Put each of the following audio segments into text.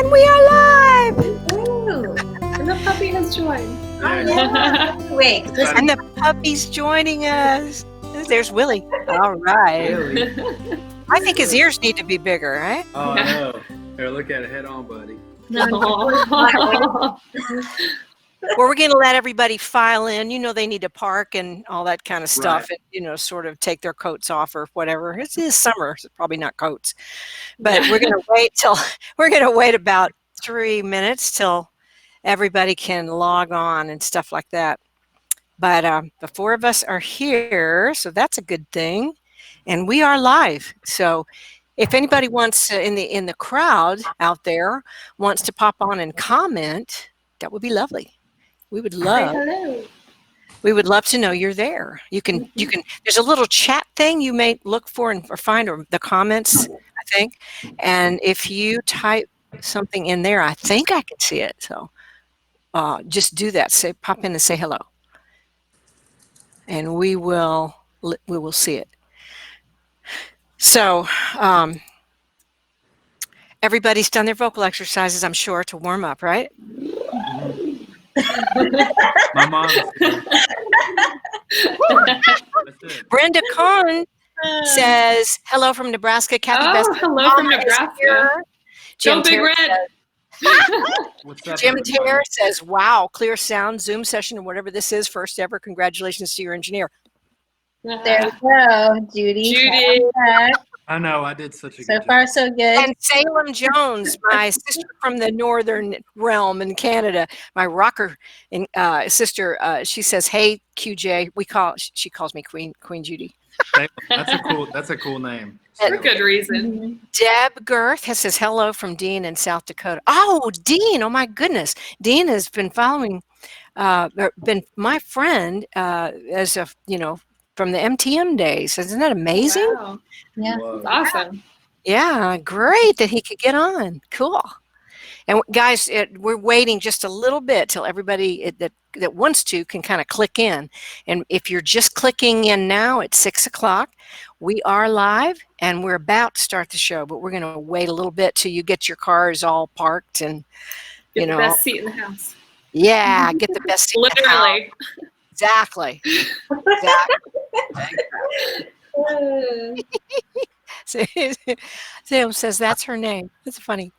And we are live! Ooh, and the puppy has joined. Yeah. Wait. And the puppy's joining us. There's Willie. All right. Really? I think his ears need to be bigger, right? Oh, I know. Here, look at it head on, buddy. No. Well, we're going to let everybody file in. You know, they need to park and all that kind of stuff, and, you know, sort of take their coats off or whatever. It is summer, so probably not coats. But we're going to wait about 3 minutes till everybody can log on and stuff like that. But the four of us are here, so that's a good thing. And we are live. So if anybody wants in the crowd out there wants to pop on and comment, that would be lovely. We would love to know you're there. You can there's a little chat thing you may look for or find, or the comments, I think. And if you type something in there, I think I can see it. So just do that. Pop in and say hello. And we will see it. So everybody's done their vocal exercises, I'm sure, to warm up, right? My mom. Brenda Kahn says hello from Nebraska. Kathy Best. Hello from Nebraska. Jim Big Red. What's up, Jim everybody? Taylor says, wow, clear sound, Zoom session, or whatever this is, first ever. Congratulations to your engineer. There we go, Judy. Judy. I know, I did such a good So job. far, so good. And Salem Jones, my sister from the northern realm in Canada, my rocker sister, she says, hey, QJ. She calls me Queen Judy. That's a cool name. For good reason. Deb Girth says hello from Dean in South Dakota. Oh, Dean! Oh my goodness, Dean has been following, been my friend as a from the MTM days. Isn't that amazing? Wow. Yeah. Whoa. That's awesome. Yeah, great that he could get on. Cool. And guys, we're waiting just a little bit till everybody that wants to can kind of click in. And if you're just clicking in now at 6 o'clock, we are live and we're about to start the show, but we're going to wait a little bit till you get your cars all parked and, Get the best seat in the house. Yeah, get the best seat in the house. Literally. Exactly. Sam says that's her name. That's funny.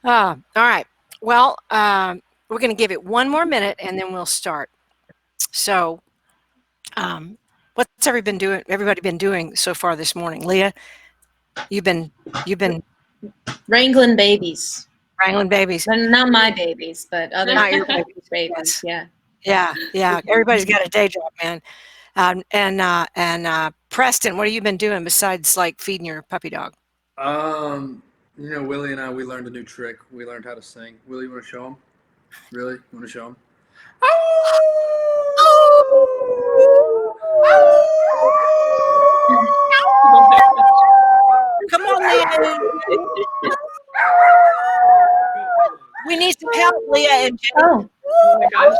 All right. Well, we're going to give it one more minute and then we'll start. So, what's everybody been doing so far this morning? Leah, you've been Wrangling babies. wrangling babies. But not my babies, but other Not your people's babies. Yeah. Yeah. Everybody's got a day job, man. And Preston, what have you been doing besides like feeding your puppy dog? Willie and I, we learned a new trick. We learned how to sing. Willie, you want to show him? Really? You want to show him? Come on, Leah. We need some help, Leah and Jenny. Oh. Oh my gosh.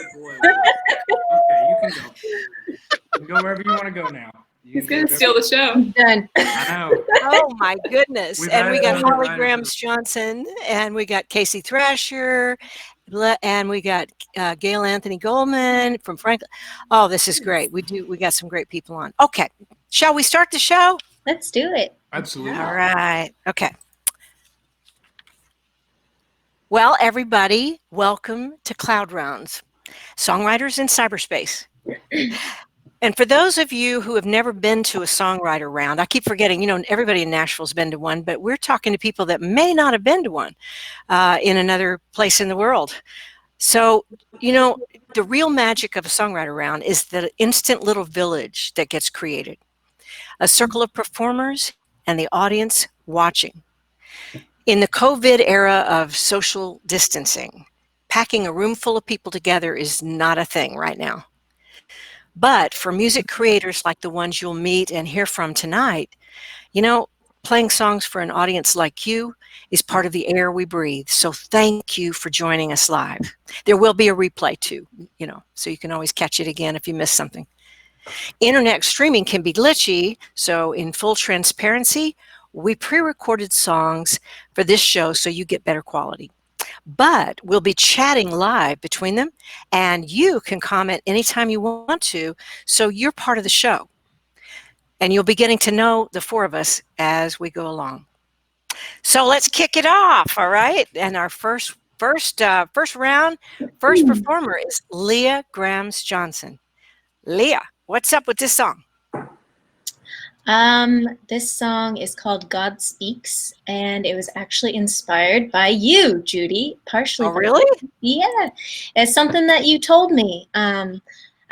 Good boy. Okay, you can go. You can go wherever you want to go now. He's going to steal the show. Done. I know. Oh my goodness. We've And we got had Holly another Grams Johnson, and we got Casey Thrasher, and we got Gail Anthony Goldman from Franklin. Oh, this is great. We got some great people on. Okay. Shall we start the show? Let's do it. Absolutely. All right. Okay. Well, everybody, welcome to Cloud Rounds, Songwriters in Cyberspace. And for those of you who have never been to a songwriter round, I keep forgetting, everybody in Nashville's been to one, but we're talking to people that may not have been to one in another place in the world. So, the real magic of a songwriter round is the instant little village that gets created. A circle of performers and the audience watching. In the COVID era of social distancing, packing a room full of people together is not a thing right now. But for music creators like the ones you'll meet and hear from tonight, playing songs for an audience like you is part of the air we breathe. So thank you for joining us live. There will be a replay too, so you can always catch it again if you missed something. Internet streaming can be glitchy, so in full transparency, We pre-recorded songs for this show so you get better quality. But we'll be chatting live between them, and you can comment anytime you want to, so you're part of the show. And you'll be getting to know the four of us as we go along. So let's kick it off, all right? And our first round, first performer is Leah Grams Johnson. Leah, what's up with this song? This song is called God Speaks, and it was actually inspired by you, Judy, partially. Oh, really? Yeah, it's something that you told me. I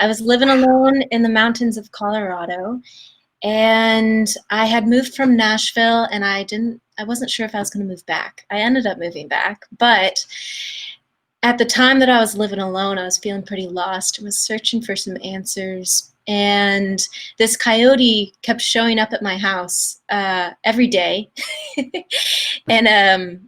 was living alone in the mountains of Colorado, and I had moved from Nashville, and I wasn't sure if I was going to move back. I ended up moving back, but at the time that I was living alone, I was feeling pretty lost. I was searching for some answers. And this coyote kept showing up at my house every day. And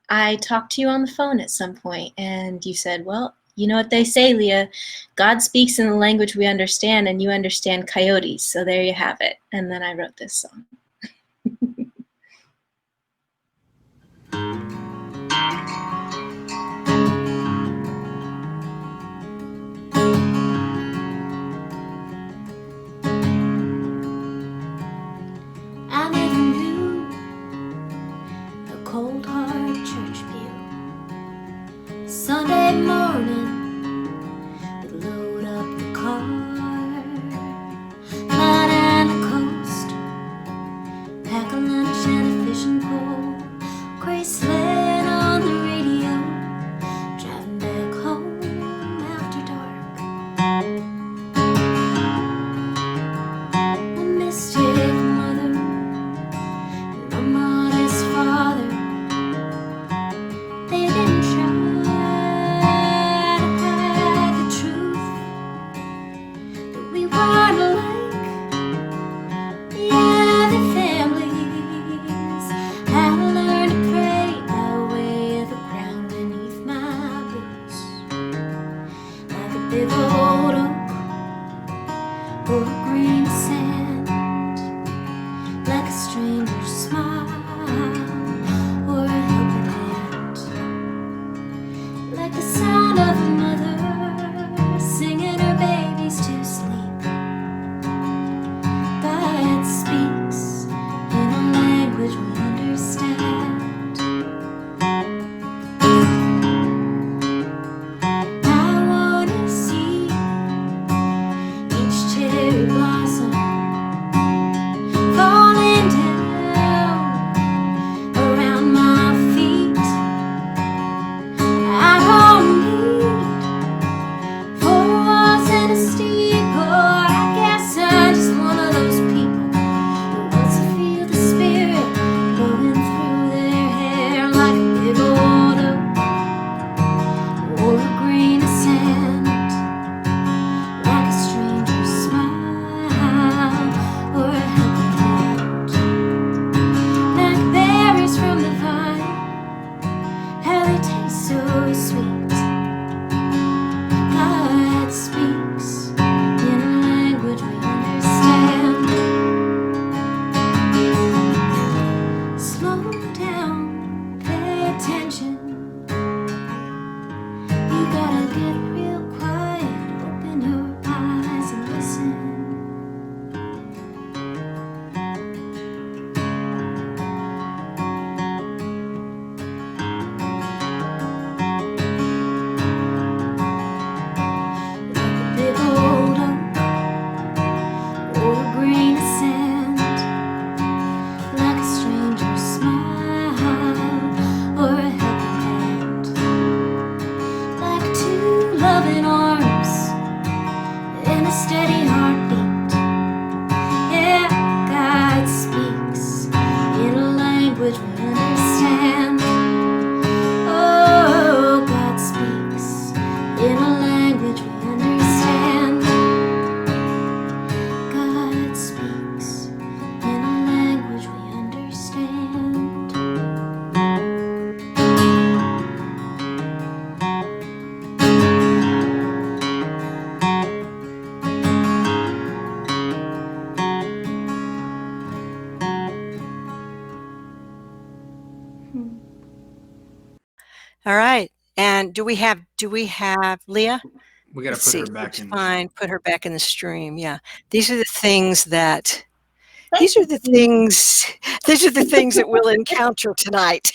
I talked to you on the phone at some point, and you said, well, you know what they say, Leah, God speaks in the language we understand, and you understand coyotes. So there you have it. And then I wrote this song. I never knew a cold hard church pew. Sunday morning, we'd load up the car, line and the coast, pack a lunch and a fishing pole, Graceland on the radio, driving back home after dark. I missed you, mother, my modest father. They didn't try to hide the truth, that we weren't like the other families. Had to learn to pray by way of the ground beneath my boots, like a big old oak or a grain of sand, like a stranger's smile or a helping hand, like the sound of a mother singing her babies to sleep. God speaks in a language we understand. I wanna see each cherry blossom All right. And do we have Leah? We got Let's to put see. her back in. Put her back in the stream. Yeah. These are the things that Thank these are the things that we'll encounter tonight.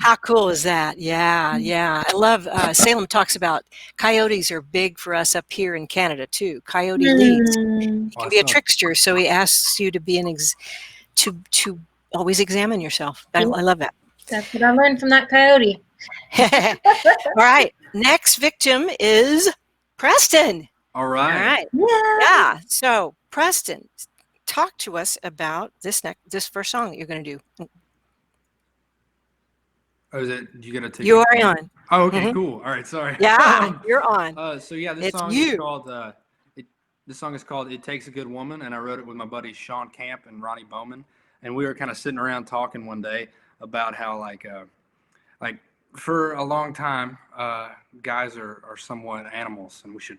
How cool is that? Yeah, yeah. I love Salem talks about coyotes are big for us up here in Canada too. Coyote leads. Hmm. He can be a trickster, so he asks you to be to always examine yourself. I love that. That's what I learned from that coyote. All right. Next victim is Preston. All All right. right. Yeah. Yeah. So Preston, talk to us about this first song that you're going to do. Oh, is it? You got to take. You are on. Oh, okay, Mhm. cool. All right, sorry. Yeah, you're on. So yeah, this It's song you. is called. This song is called "It Takes a Good Woman," and I wrote it with my buddies Sean Camp and Ronnie Bowman, and we were kind of sitting around talking one day about how like for a long time, guys are somewhat animals, and we should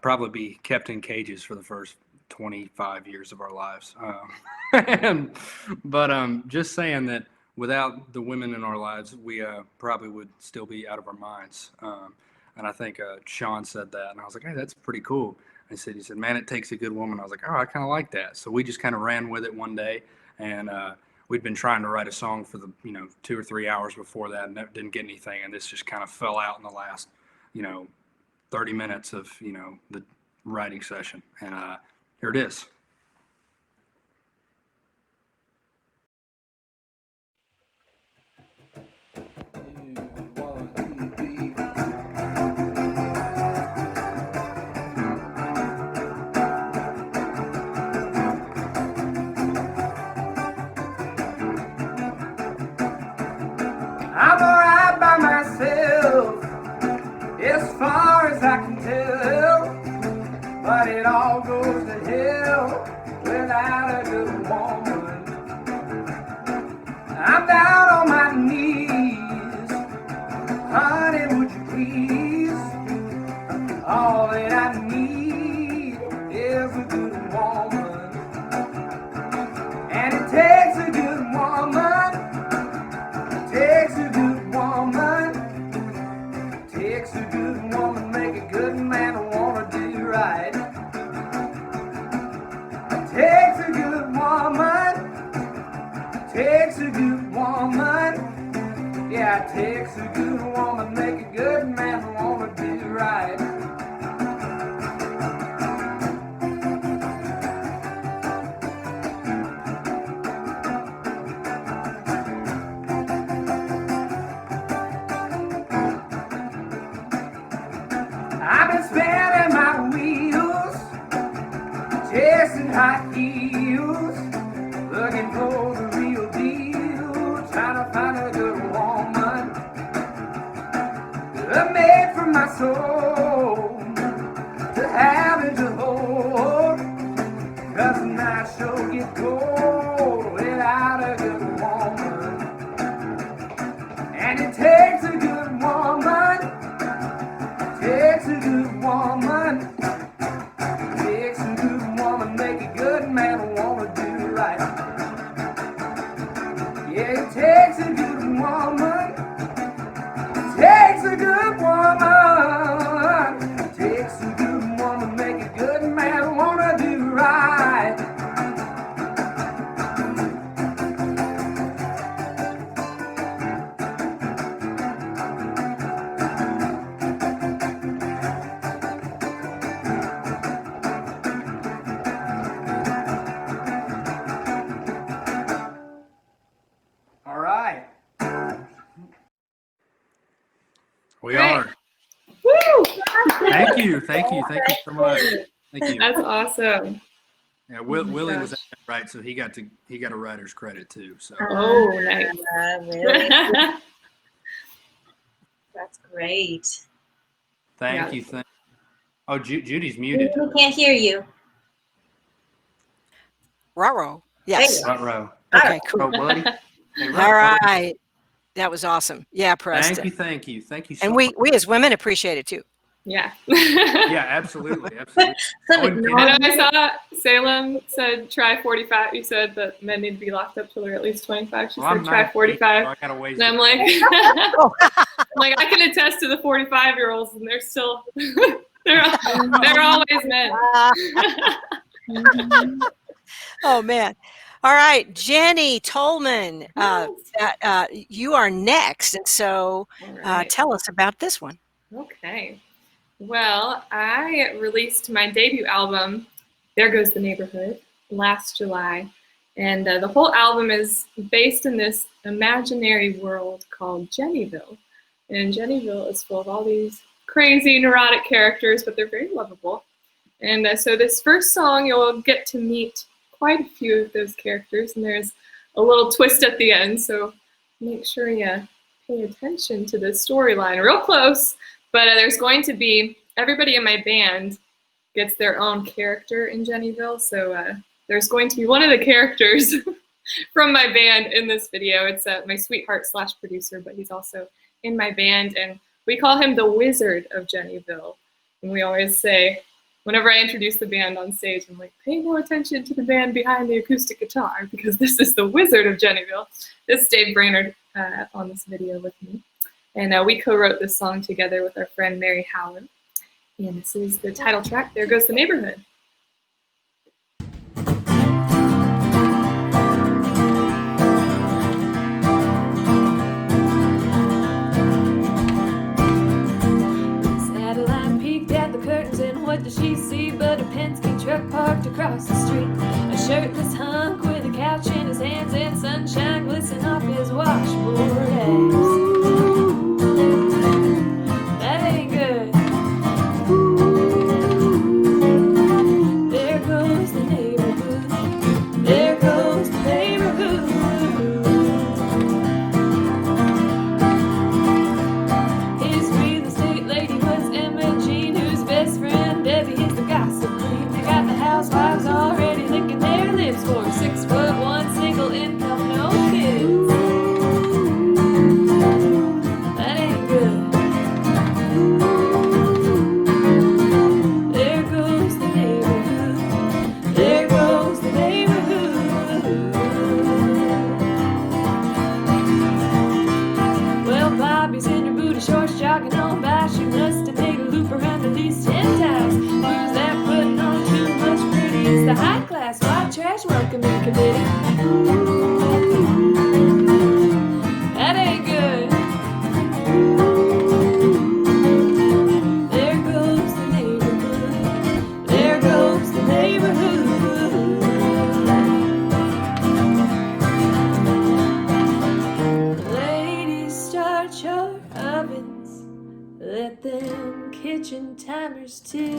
probably be kept in cages for the first 25 years of our lives. But just saying that without the women in our lives, we probably would still be out of our minds. And I think Sean said that, and I was like, hey, that's pretty cool. He said, man, it takes a good woman. I was like, oh, I kind of like that. So we just kind of ran with it one day, and we'd been trying to write a song for the 2 or 3 hours before that, and didn't get anything. And this just kind of fell out in the last 30 minutes of the writing session, and here it is. I'm alright by myself, as far as I can tell, but it all goes to hell without a good woman. I'm down on my knees, honey, would you please? All that I need is a good woman, and it takes a good woman. Takes a good woman, takes a good woman, make a good man wanna do right. Takes a good woman, takes a good woman, yeah, takes a good woman, make a good man wanna do right. I've been spinning my wheels, chasing high heels, looking for the real deal, trying to find a good woman, made for my soul, to have and to hold, 'cause the night sure gets cold without a good woman, and it takes a good woman. Takes a good woman, takes a good woman, make a good man wanna do right. Yeah, it takes a good woman, takes a good woman, takes a good woman, make a good man wanna do right. All right. We Great. are. Woo! Thank you so much. Thank you. That's awesome. Yeah, Willie was right, so he got a writer's credit too. So Oh, nice. Really? That's great. thank you. Oh, Judy's muted. We can't hear you. Raro. Yes. Front row. Okay, cool. Oh, buddy. Hey, All right. That was awesome. Yeah, Preston. Thank you so And much. we as women appreciate it too. Yeah. Yeah, absolutely. Absolutely. So I wouldn't I kid know you. I saw Salem said try 45. You said that men need to be locked up till they're at least 25. She Well, I'm said try 19, 45. so I got a ways And I'm to like, Oh. like I can attest to the 45-year-olds, and they're still they're always men. Oh man. All right, Jenny Tolman, Yes. you are next, and so All right. tell us about this one. Okay. Well, I released my debut album, There Goes the Neighborhood, last July. And the whole album is based in this imaginary world called Jennyville. And Jennyville is full of all these crazy, neurotic characters, but they're very lovable. And so this first song, you'll get to meet quite a few of those characters. And there's a little twist at the end. So make sure you pay attention to the storyline real close. But there's going to be, everybody in my band gets their own character in Jennyville. So there's going to be one of the characters from my band in this video. It's my sweetheart / producer, but he's also in my band. And we call him the Wizard of Jennyville. And we always say, whenever I introduce the band on stage, I'm like, pay more attention to the band behind the acoustic guitar, because this is the Wizard of Jennyville. This is Dave Brainerd on this video with me. And we co-wrote this song together with our friend Mary Howard. And this is the title track, There Goes the Neighborhood. Satellite peeked at the curtains, and what does she see but a Penske truck parked across the street? A shirtless hunk with a couch in his hands and sunshine glistening off his washboard abs. That ain't good. There goes the neighborhood. There goes the neighborhood. His real estate lady was Emma Jean, whose best friend Debbie is the gossip queen. They got the housewives already licking their lips for 6'1", single income, no kids. That ain't good. There goes the neighborhood. There goes the neighborhood. Well, Bobby's in her booty shorts, jogging on by. She must have made a loop around at least 10 times. Who's that putting on too much pretty? It's the high class white trash welcoming committee. That ain't good. There goes the neighborhood. There goes the neighborhood. Ladies, start your ovens. Let them kitchen timers tick.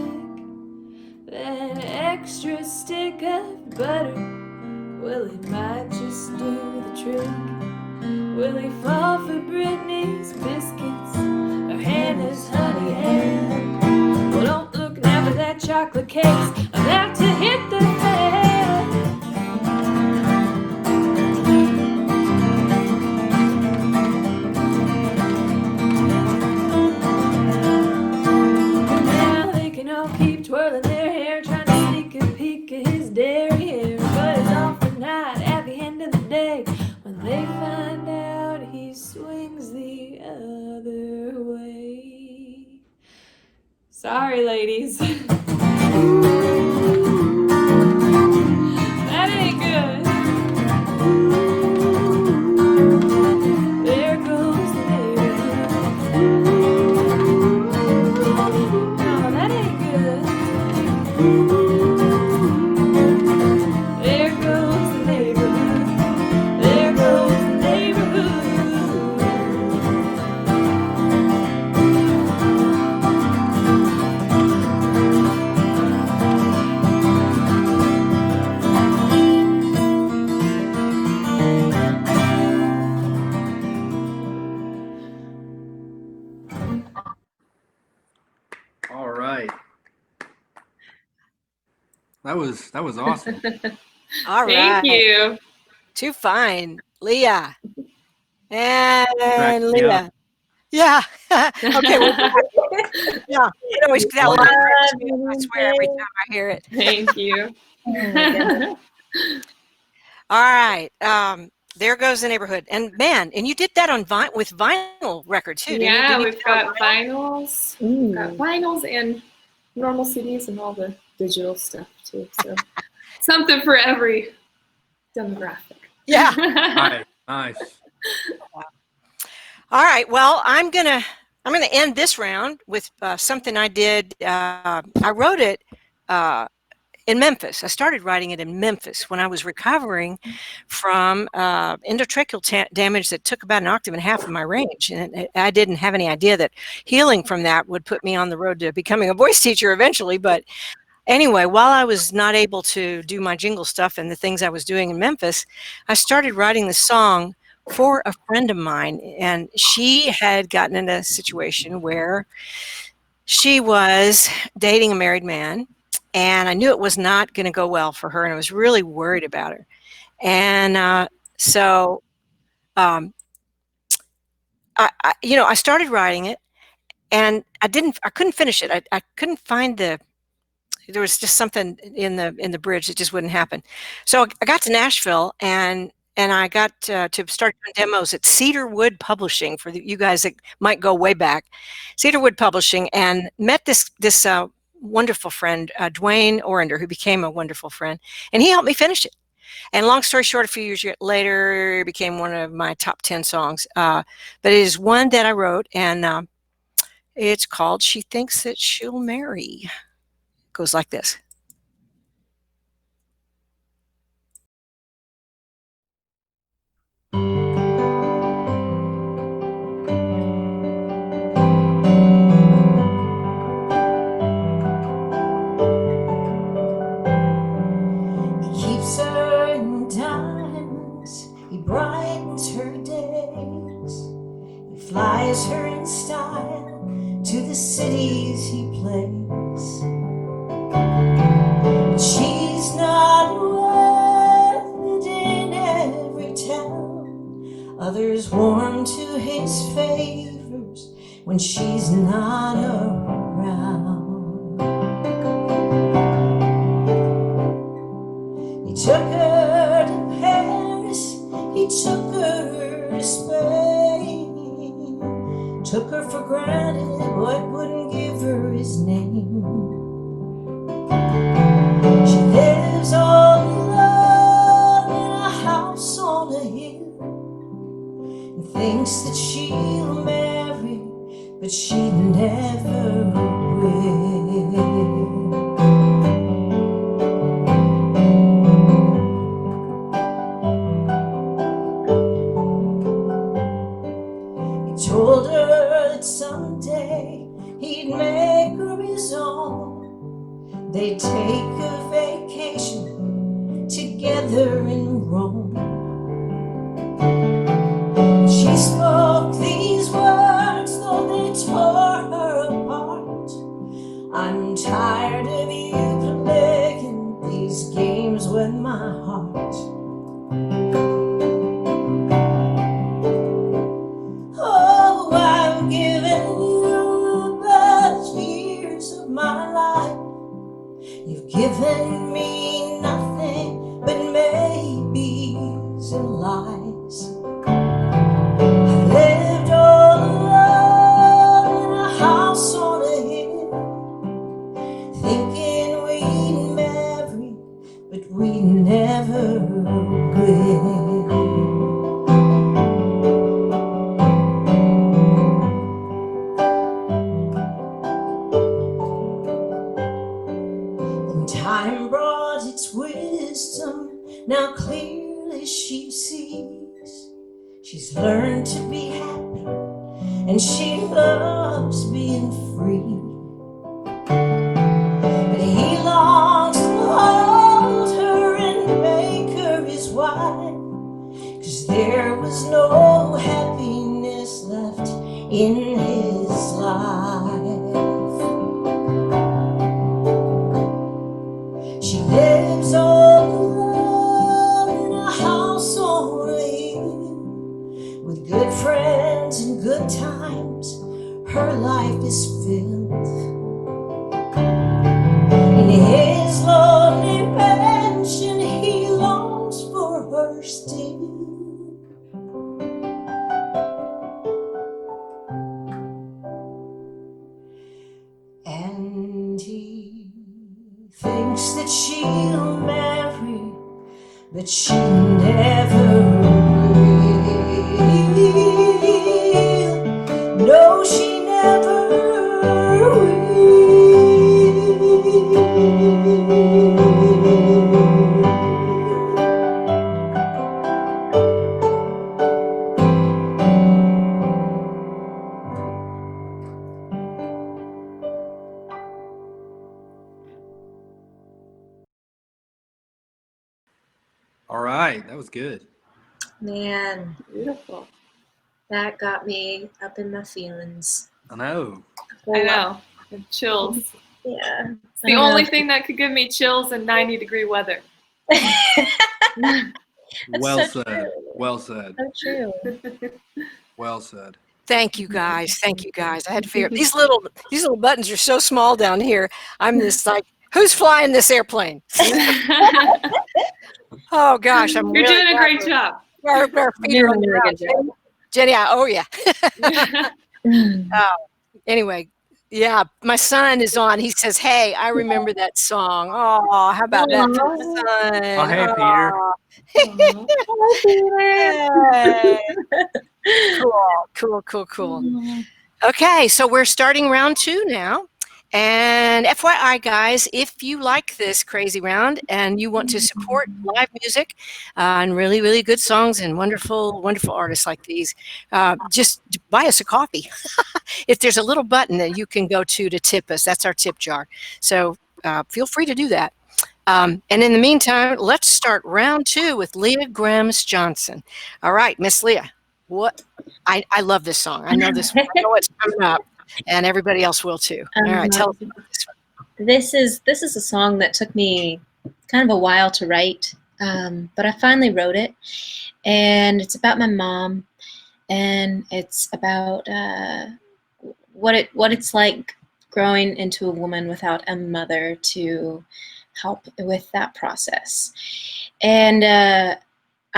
That extra stick of butter, well, it might just do the trick. Will he fall for Brittany's biscuits or Hannah's honey ham? Well, don't look now, for that chocolate cake's about to hit the fan. Now they can all keep twirling their hair, trying to sneak a peek at his derriere. But it's all for naught at the end of the day, when they find out he swings the other way. Sorry, ladies. That ain't good. There goes the neighborhood. No, that ain't good. There goes the neighborhood. There goes the neighborhood. All right. That was awesome. All right. Thank you. Too fine. Leah. And Cracked me Leah. up. Yeah. Okay. Yeah, it always that line cracks me up, I swear, every time I hear it. Thank you. Oh my goodness. All right, there goes the neighborhood, and man, and you did that on with vinyl record too, didn't you? Yeah, Didn't you we've do that on got vinyl? vinyls. We've got Ooh. vinyls and normal CDs and all the digital stuff too. So something for every demographic. Yeah. Nice. All right. Well, I'm gonna end this round with something I did. I wrote it in Memphis. I started writing it in Memphis when I was recovering from endotracheal damage that took about 1.5 octaves of my range, and I didn't have any idea that healing from that would put me on the road to becoming a voice teacher eventually. But anyway, while I was not able to do my jingle stuff and the things I was doing in Memphis, I started writing the song for a friend of mine, and she had gotten in a situation where she was dating a married man, and I knew it was not going to go well for her, and I was really worried about her. And so I started writing it, and I couldn't finish it. I couldn't find there was just something in the bridge that just wouldn't happen. So I got to Nashville, and I got to start doing demos at Cedarwood Publishing for you guys that might go way back. Cedarwood Publishing, and met this wonderful friend, Dwayne Orender, who became a wonderful friend, and he helped me finish it. And long story short, a few years later, it became one of my top 10 songs. But it is one that I wrote, and it's called "She Thinks That She'll Marry." Goes like this. He keeps her in diamonds, he brightens her days, he flies her in style to the cities he plays. But she's not wanted in every town. Others warm to his favors when she's not around. He took her to Paris, he took her to Spain, took her for granted but wouldn't give her his name. She lives all alone in a house on a hill and thinks that she'll marry, but she never will. He told her that someday he'd make her his own. They'd take a vacation together in Rome. She spoke these words, though they tore her apart. I'm tired of you playing these games with my heart. Oh, I've given you the best years of my life. You've given me nothing but maybes and lies. I've lived all alone in a house on a hill, thinking we'd marry, but we never will. Time brought its wisdom, now clearly she sees. She's learned to be happy, and she loves being free. But he longs to hold her and make her his wife, 'cause there was no happiness left in his life. She lives all alone in a house on a hill, with good friends and good times. her life is filled. In his lonely mansion, he longs for her still. And he thinks that she'll marry, but she never will. No, she never will. All right, that was good. Man, Beautiful. that got me up in my feelings. I know. I know. And chills. Yeah. It's the only thing that could give me chills in 90-degree weather. Well so said. true. Well said. So true. Well said. Thank you guys. Thank you guys. I had to figure these little buttons are so small down here. I'm just like, who's flying this airplane? Oh gosh, I'm You're really doing a glad great job. our feet are on the ground. Jenny, oh yeah. Anyway, yeah, my son is on. He says, "Hey, I remember that song. Oh, how about that for the son? Oh, hey, Peter. Cool. Okay, so we're starting round 2 now. And FYI, guys, if you like this crazy round and you want to support live music and really, really good songs and wonderful, wonderful artists like these, just buy us a coffee. If there's a little button that you can go to tip us, that's our tip jar. So feel free to do that. And in the meantime, let's start round 2 with Leah Grams Johnson. All right, Miss Leah, what? I love this song. I know this one. I know it's coming up, and everybody else will too. All right, tell us about this one. This is a song that took me kind of a while to write, but I finally wrote it, and it's about my mom, and it's about what it's like growing into a woman without a mother to help with that process. And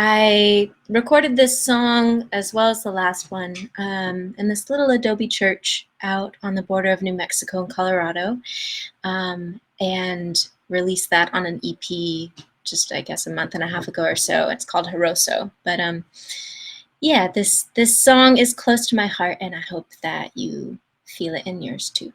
I recorded this song as well as the last one in this little adobe church out on the border of New Mexico and Colorado, and released that on an EP just, I guess, a month and a half ago or so. It's called Hiroso. But yeah, this song is close to my heart, and I hope that you feel it in yours too.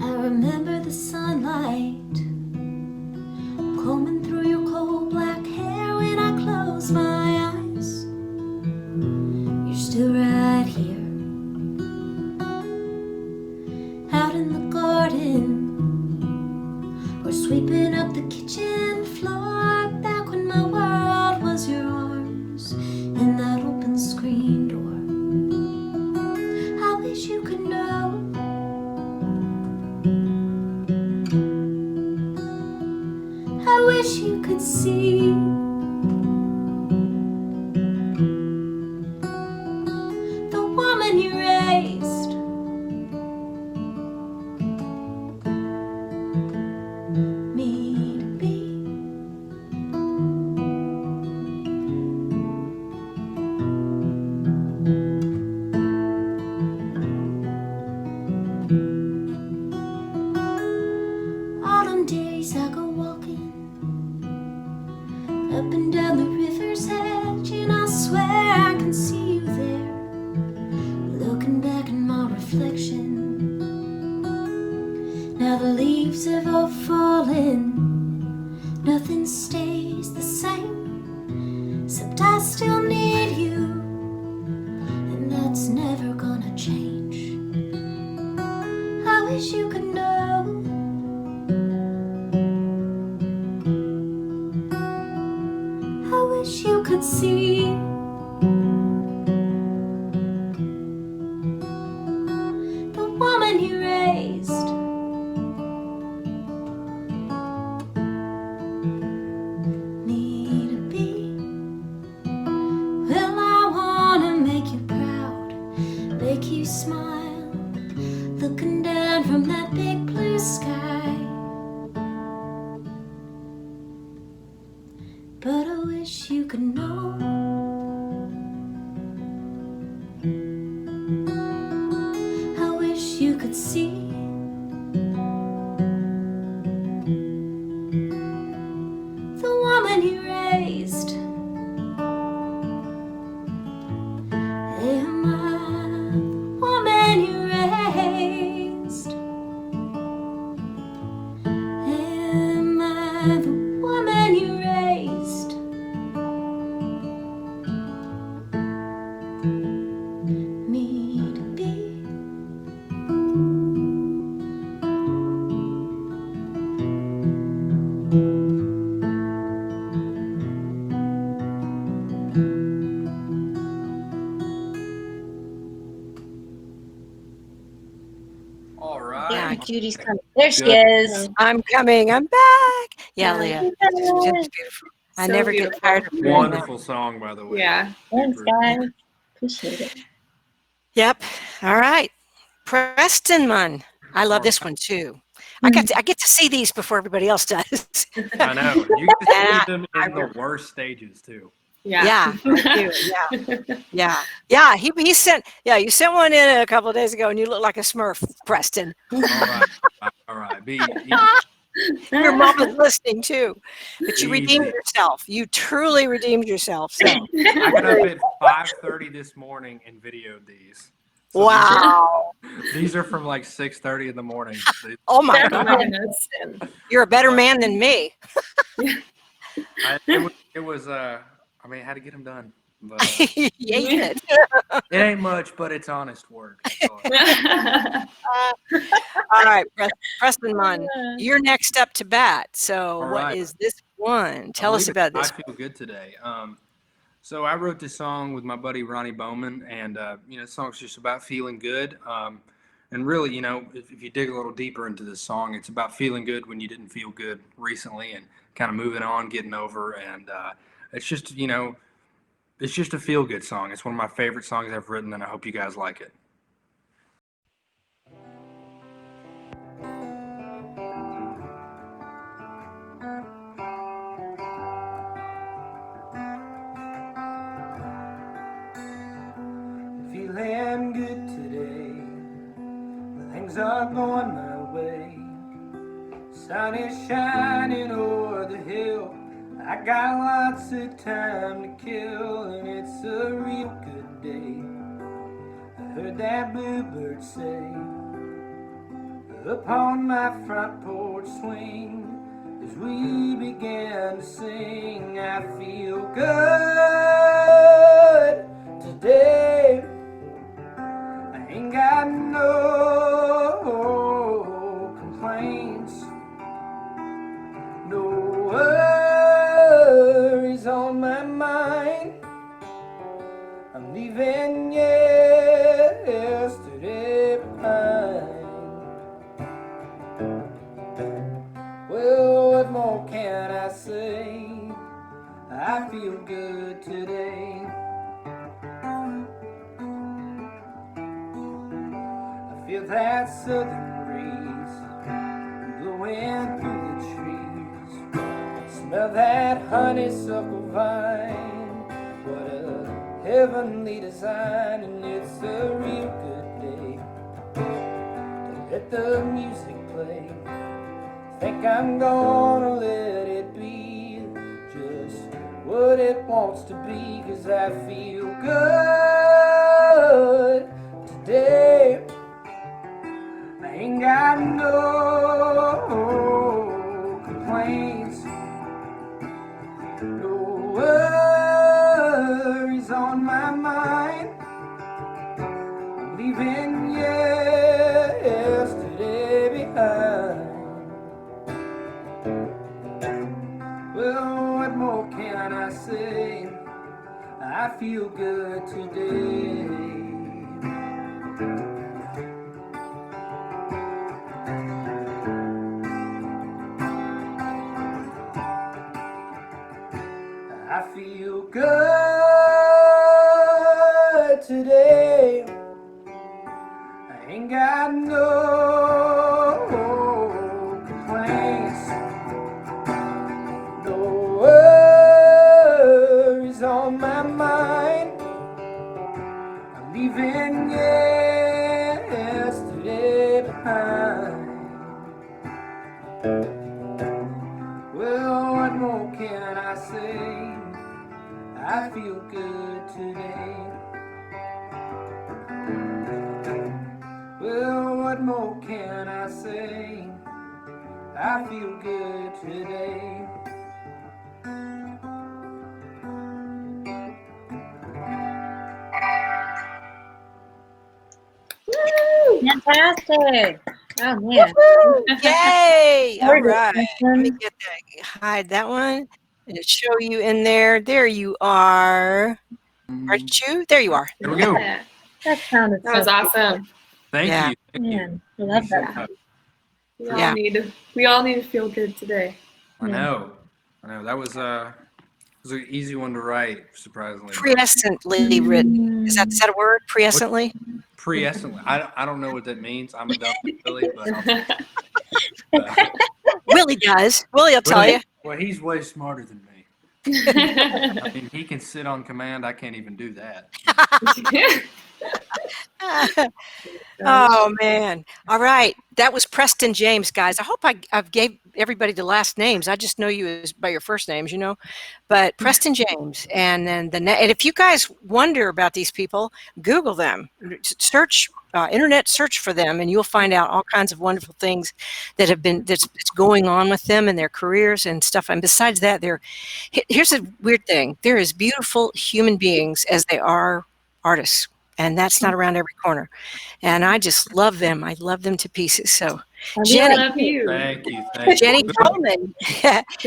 I remember the sunlight combing through your cold black hair when I close my eyes. You're still right here, out in the garden, or sweeping up the kitchen floor, back when my world was your arms and that open screen door. I wish you could know. I wish you could see the woman you raised, me to be. Autumn days I go walking up and down the river's edge, and I swear I can see you there, looking back in my reflection. Now the leaves have all fallen, nothing stays the same, except I still need you, and that's never gonna change. I wish you could know. I wish you could see the woman you raised. wish you could know. I wish you could see. The woman you raised. Am I the woman you raised? Am I the woman you raised? Me to be. All right. Yeah. Judy's coming. There she Good. is. I'm coming. I'm back. Yeah, Yeah. Leah. It's beautiful. I So never beautiful. get tired of hearing that. Wonderful song, by the way. Yeah. Thanks, Super. guys. Appreciate it. Yep. All right. Preston Munn. I love All this one too. I get to see these before everybody else does. I know. You get to And see them I in the worst stages too. Yeah, I do. Yeah. Yeah. He sent. Yeah, you sent one in a couple of days ago, and you look like a Smurf, Preston. All right. All right. Be Your mom is listening too, but you redeemed easy. yourself. You truly redeemed yourself. So I got up at 5:30 this morning and videoed these. So wow. These are from like 6:30 in the morning. Oh my That's God. madness. You're a better man than me. It was I mean, I had to get them done. But You ate it. it ain't much, but it's honest work. That's all. All right, Preston Munn, you're next up to bat. So All what right. is this one? Tell us believe about it, this. I feel good today. So I wrote this song with my buddy Ronnie Bowman, and the song's just about feeling good. And really, if you dig a little deeper into this song, it's about feeling good when you didn't feel good recently, and kind of moving on, getting over. And it's just, it's just a feel good song. It's one of my favorite songs I've written, and I hope you guys like it. Feeling good today, things are going my way. Sun is shining over the hill. I got lots of time to kill, and it's a real good day. I heard that bluebird say upon my front porch swing as we began to sing. I feel good today. I ain't got no complaints, no worries on my mind. I'm leaving yesterday behind. Well, what more can I say? I feel good today. I feel that southern breeze blowing through the trees. Smell that honeysuckle vine. What a heavenly design, and it's a real good day to let the music play. Think I'm gonna let it be just what it wants to be, 'cause I feel good today. I ain't got no complaints, no worries on my mind. I'm leaving yesterday behind. Well, what more can I say? I feel good today. I feel good today. I ain't got no complaints, no leaving yesterday behind. Well, what more can I say? I feel good today. Well, what more can I say? I feel good today. Fantastic. Oh man. Yay! All Gorgeous, right. Let me Preston. get that, hide that one and show you in there. There you are. Aren't you? There you are. There we go. Yeah, That sounded that was so awesome. Thank Yeah. you. Thank you. Man, I love that. Appreciate that. Yeah. We all need to feel good today. I know. That was an easy one to write, surprisingly. Presently written. Is that a word? Presently? Presently. I don't know what that means. I'm a dumb Billy, but Willie does. Willie will tell you. well, he's way smarter than me. I mean, he can sit on command. I can't even do that. Oh man. All right. That was Preston James, guys. I hope I've gave everybody the last names. I just know you as by your first names, but Preston James. And then and if you guys wonder about these people, Google them, search internet search for them, and you'll find out all kinds of wonderful things that's going on with them and their careers and stuff. And besides that, here's a weird thing. They're as beautiful human beings as they are artists. And that's not around every corner. And I just love them. I love them to pieces. So, Jenny. love you. Thank you. Jenny Tolman.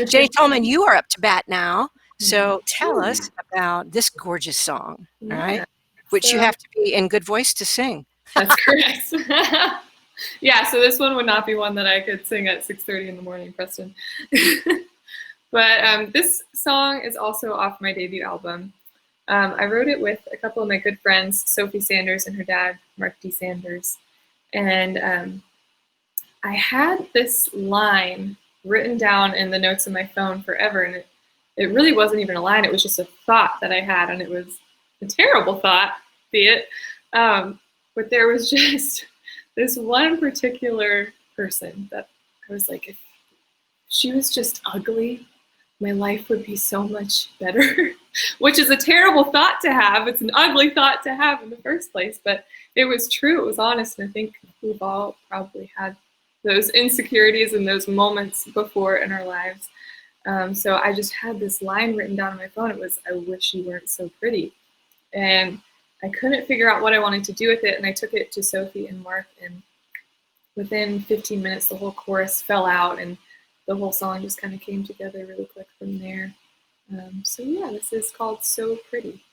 Jenny Tolman, you are up to bat now. So tell us about this gorgeous song, all right? Which you have to be in good voice to sing. That's correct. Yeah, so this one would not be one that I could sing at 6:30 in the morning, Preston. But this song is also off my debut album. I wrote it with a couple of my good friends, Sophie Sanders and her dad, Mark D. Sanders. And I had this line written down in the notes of my phone forever. And it really wasn't even a line. It was just a thought that I had. And it was a terrible thought, be it. But there was just this one particular person that I was like, if she was just ugly, my life would be so much better, which is a terrible thought to have. It's an ugly thought to have in the first place, but it was true. It was honest. And I think we've all probably had those insecurities and those moments before in our lives. So I just had this line written down on my phone. It was, I wish you weren't so pretty. And I couldn't figure out what I wanted to do with it. And I took it to Sophie and Mark, and within 15 minutes, the whole chorus fell out and the whole song just kind of came together really quick from there. So yeah, this is called So Pretty.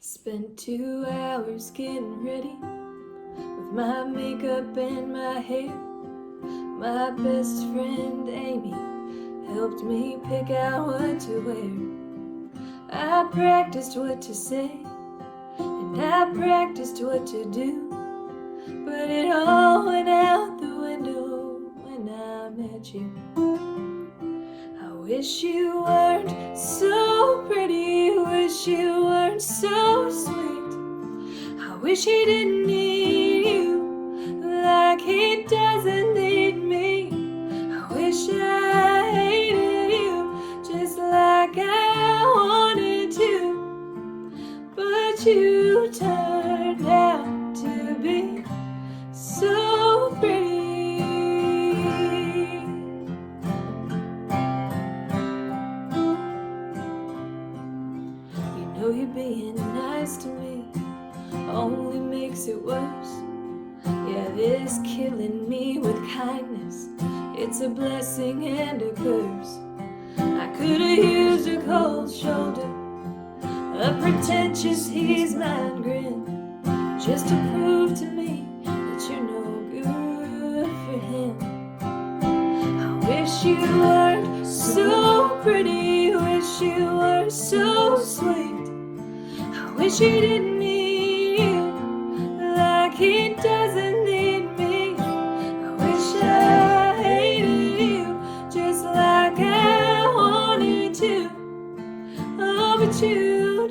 Spent 2 hours getting ready with my makeup and my hair. My best friend Amy helped me pick out what to wear. I practiced what to say and I practiced what to do. But it all went out the window when I met you. I wish you weren't so pretty, wish you weren't so sweet. I wish he didn't need you like he doesn't need me. I wish I hated you just like I wanted to. But you turned out to be so pretty. You know you're being nice to me only makes it worse. Yeah, this killing me with kindness, it's a blessing and a curse. I could have used a cold shoulder, a pretentious he's mine grin, just to prove to me that you're no good for him. I wish you weren't so pretty, wish you were so sweet. I wish he didn't need you like he doesn't need me. I wish I hated you just like I wanted to. Oh, but you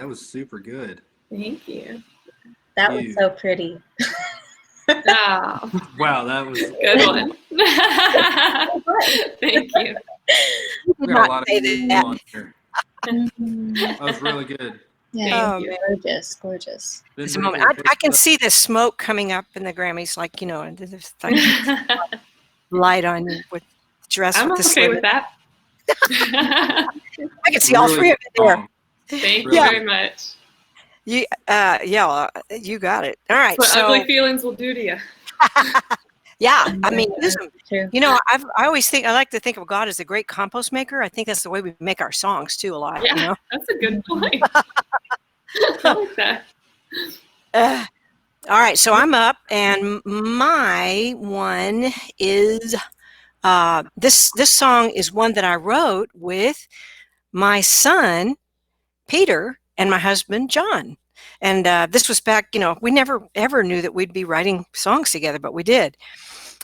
That was super good. Thank you. That was so pretty. Oh, Wow, that was good one. Thank you. we got a lot of Say people that. on here. Mhm. That was really good. Yeah, Oh, you. man. gorgeous, gorgeous. Been Just a pretty moment. cool. I can see the smoke coming up in the Grammys, like, you know, and there's like light on you with dress I'm with the okay slit. with that. I can see all Really three of good it there. song. Thank you Really very good. much. You, you got it. All right. What So, ugly feelings will do to you. yeah, I mean, use them. True. You know, I always think, I like to think of God as a great compost maker. I think that's the way we make our songs too a lot, Yeah, you know? that's a good point. I like that. All right. So I'm up, and my one is this song is one that I wrote with my son, Peter, and my husband, John. And this was back, you know, we never ever knew that we'd be writing songs together, but we did.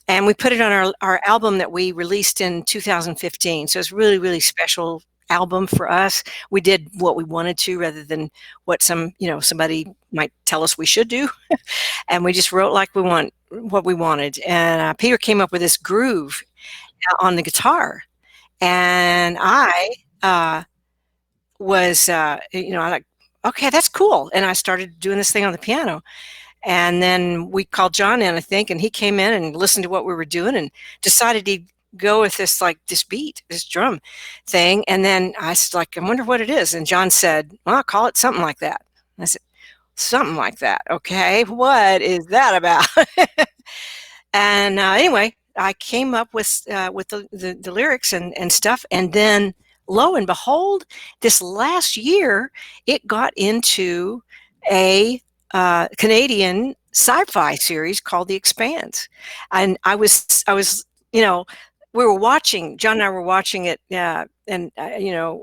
And we put it on our album that we released in 2015. So it's really, really special album for us. We did what we wanted to rather than what somebody might tell us we should do. And we just wrote like what we wanted. And Peter came up with this groove on the guitar. And I was, I like, okay, that's cool. And I started doing this thing on the piano. And then we called John in, I think, and he came in and listened to what we were doing and decided he'd go with this beat, this drum thing. And then I was like, I wonder what it is. And John said, well, I'll call it something like that. I said, something like that. Okay, what is that about? And anyway, I came up with the lyrics and stuff. And then lo and behold, this last year, it got into a Canadian sci-fi series called The Expanse. And I was, we were watching, John and I were watching it, and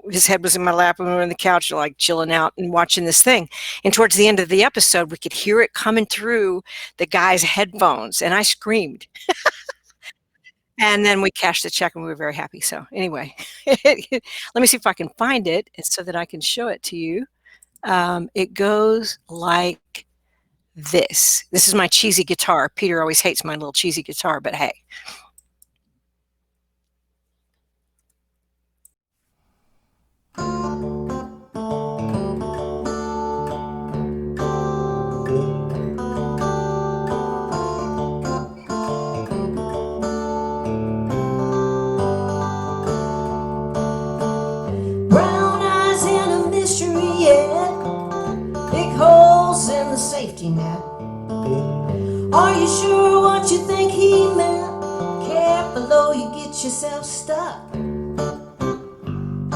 his head was in my lap and we were on the couch like chilling out and watching this thing. And towards the end of the episode, we could hear it coming through the guy's headphones, and I screamed. And then we cashed the check and we were very happy. So anyway, let me see if I can find it so that I can show it to you. It goes like this. This is my cheesy guitar. Peter always hates my little cheesy guitar, but hey. Brown eyes in a mystery, yeah. Big holes in the safety net. Are you sure what you think he meant? Careful or you get yourself stuck.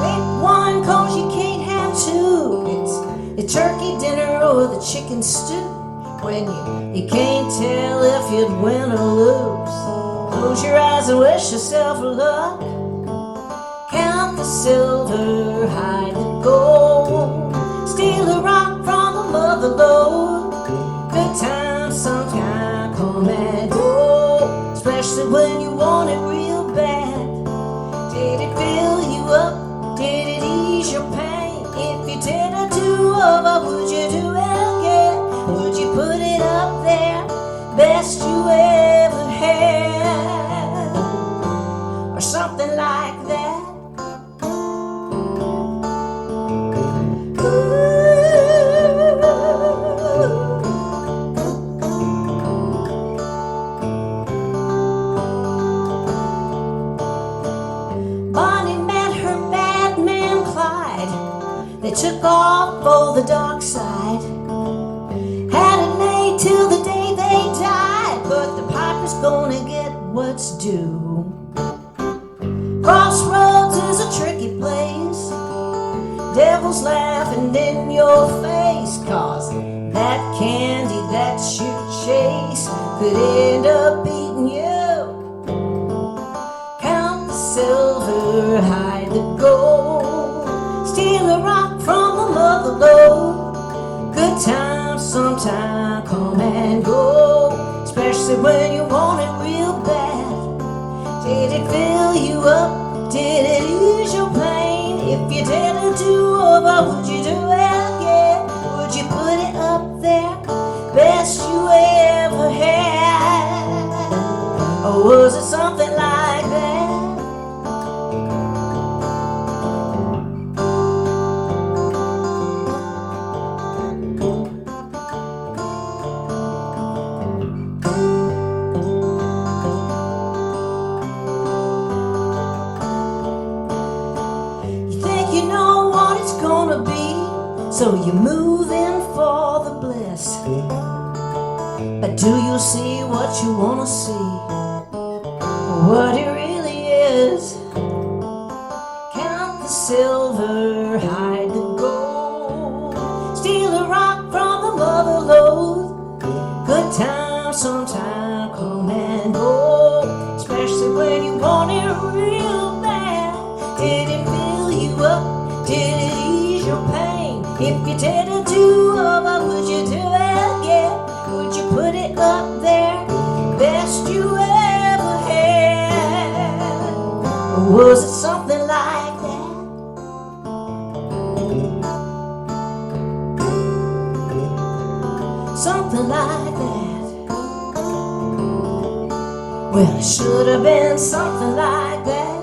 Pick one cause you can't have two. It's the turkey dinner or the chicken stew. When you can't tell if you'd win or lose. Close your eyes and wish yourself luck. Count the silver, hide the gold. Steal a rock from the mother lode. Good times sometimes come and go, especially when you want it real bad. Did it fill you up? Did it ease your pain? If you did a do-over, would you do it again? Would you put it up there? Best you ever had, or something like that. Bonnie met her bad man Clyde. They took off for the dark side. Had it made till the day they died, but the piper's gonna get what's due. Crossroads is a tricky place. Devil's laughing in your face, cause that candy that you chase could end up beating you. Count the silver, hide the gold. Steal a rock from the mother lode. Good times sometimes come and go, especially when you want it real bad. Did it fill you up? Did it ease your pain? If you did a do-over, would you do it again? So you move in for the bliss, but do you see what you wanna see? What it really is. Count the silver, hide the gold, steal a rock from the mother lode. Good times sometimes come and go, especially when you want it real bad. Did it fill you up? Did it ease your pain? If you did it do over, would you do it again? Would you put it up there, best you ever had? Or was it something like that? Something like that. Well, it should have been something like that.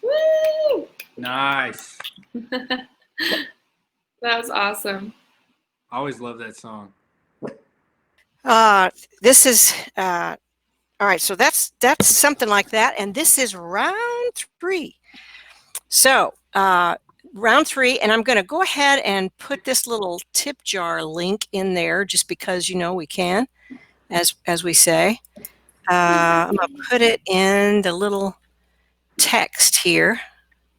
Woo! Nice. That was awesome. I always love that song. This is all right. So that's something like that, and this is round 3. So round 3, and I'm going to go ahead and put this little tip jar link in there, just because we can, as we say. I'm going to put it in the little text here,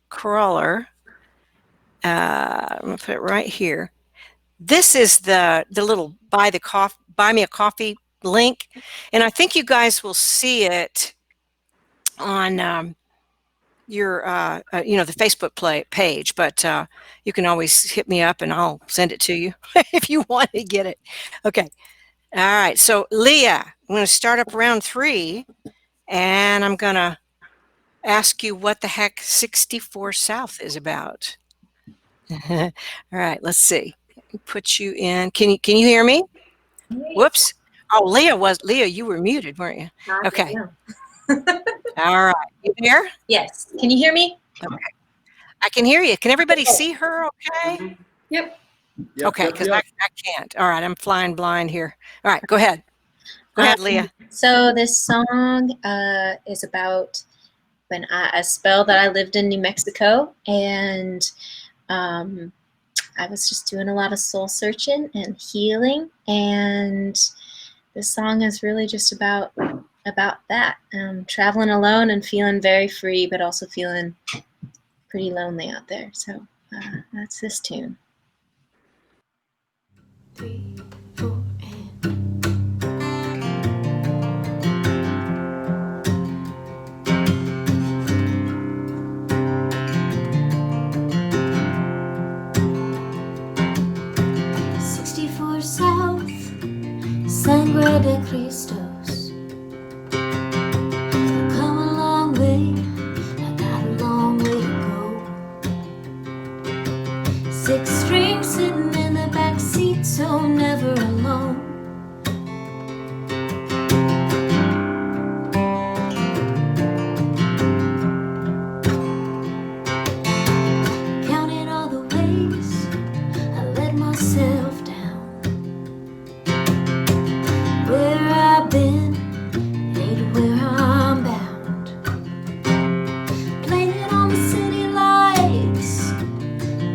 crawler. I'm going to put it right here. This is the little buy me a coffee link, and I think you guys will see it on your the Facebook page, but you can always hit me up and I'll send it to you if you want to get it. Okay. All right. So Leah, I'm going to start up round 3, and I'm going to ask you what the heck 64 South is about. All right. Let's see. Put you in. Can you hear me? Whoops. Oh, Leah, you were muted, weren't you? Okay. All right. You there? Yes. Can you hear me? Okay. I can hear you. Can everybody see her okay? Yep. Okay, because I can't. All right, I'm flying blind here. All right, go ahead. Go ahead, Leah. So this song is about a spell that I lived in New Mexico, and I was just doing a lot of soul searching and healing, and this song is really just about that. Traveling alone and feeling very free, but also feeling pretty lonely out there. So that's this tune. 3, 4, and 64 South, Sangre de Cristos. I've come a long way, I got a long way to go. 6 strings sitting in the back seat, so never alone. Counting all the ways I let myself down. Where I've been ain't where I'm bound. Blame it on the city lights,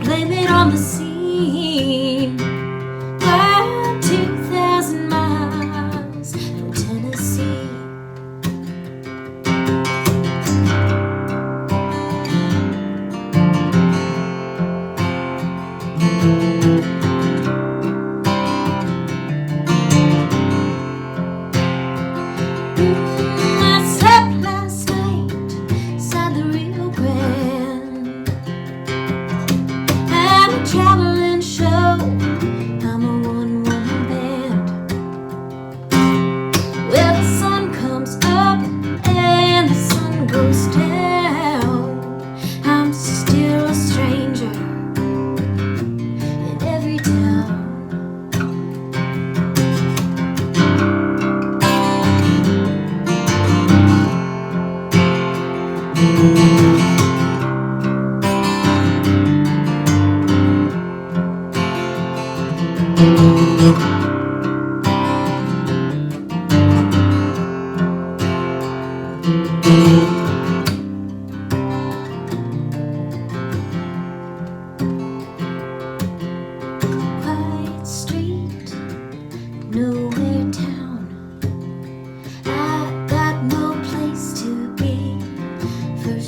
blame it on the scene. We're 2,000 miles from Tennessee. I slept last night beside the Rio Grande. I'm a traveling show, I'm a one-woman band. Well, the sun comes up and the sun goes down. I'm still a stranger in every town.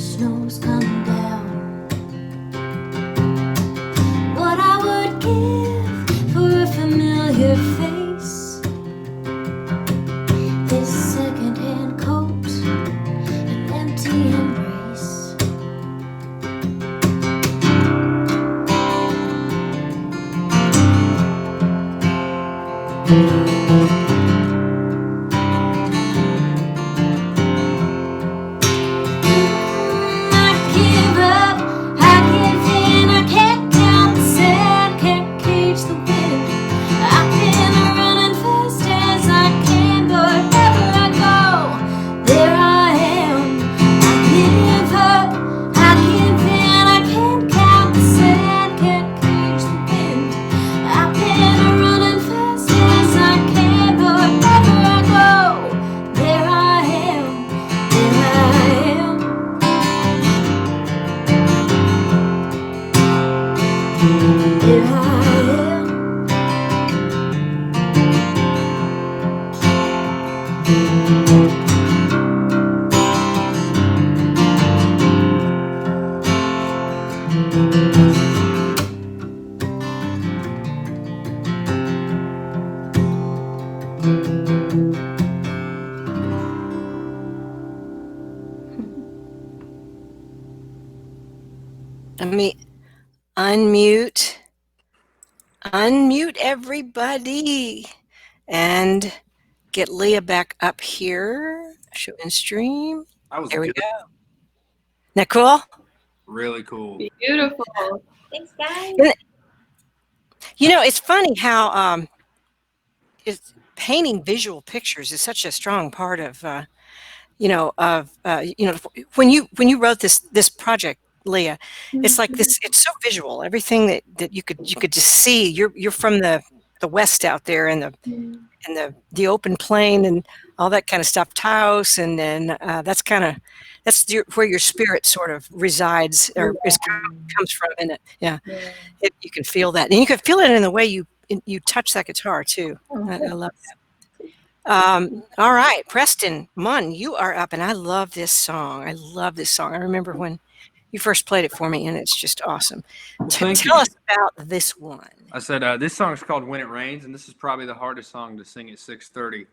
snow's coming down. What I would give for a familiar face, this second-hand coat, an empty embrace. Let me unmute everybody and get Leah back up here. Show and stream. That was There we good. go. Isn't that cool? Really cool. Beautiful. Thanks, guys. You know, it's funny how painting visual pictures is such a strong part of when you wrote this project, Leah. It's like this. It's so visual. Everything that you could just see. You're from the west out there and the open plain and all that kind of stuff. Taos, and then where your spirit sort of resides or comes from in it. Yeah, you can feel that, and you can feel it in the way you touch that guitar too. I love that. All right, Preston Munn, you are up, and I love this song. I remember when you first played it for me, and it's just awesome. Thank Tell you. us about this one. I said this song is called "When It Rains," and this is probably the hardest song to sing at 6:30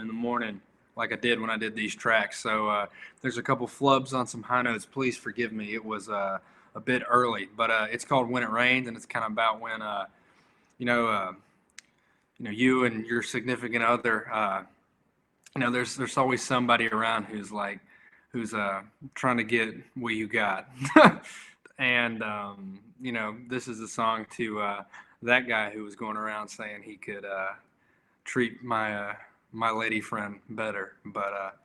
in the morning, like I did when I did these tracks. So there's a couple flubs on some high notes. Please forgive me. It was a bit early, but it's called "When It Rains," and it's kind of about when you and your significant other. There's always somebody around who's trying to get what you got. And, this is a song to that guy who was going around saying he could treat my lady friend better. But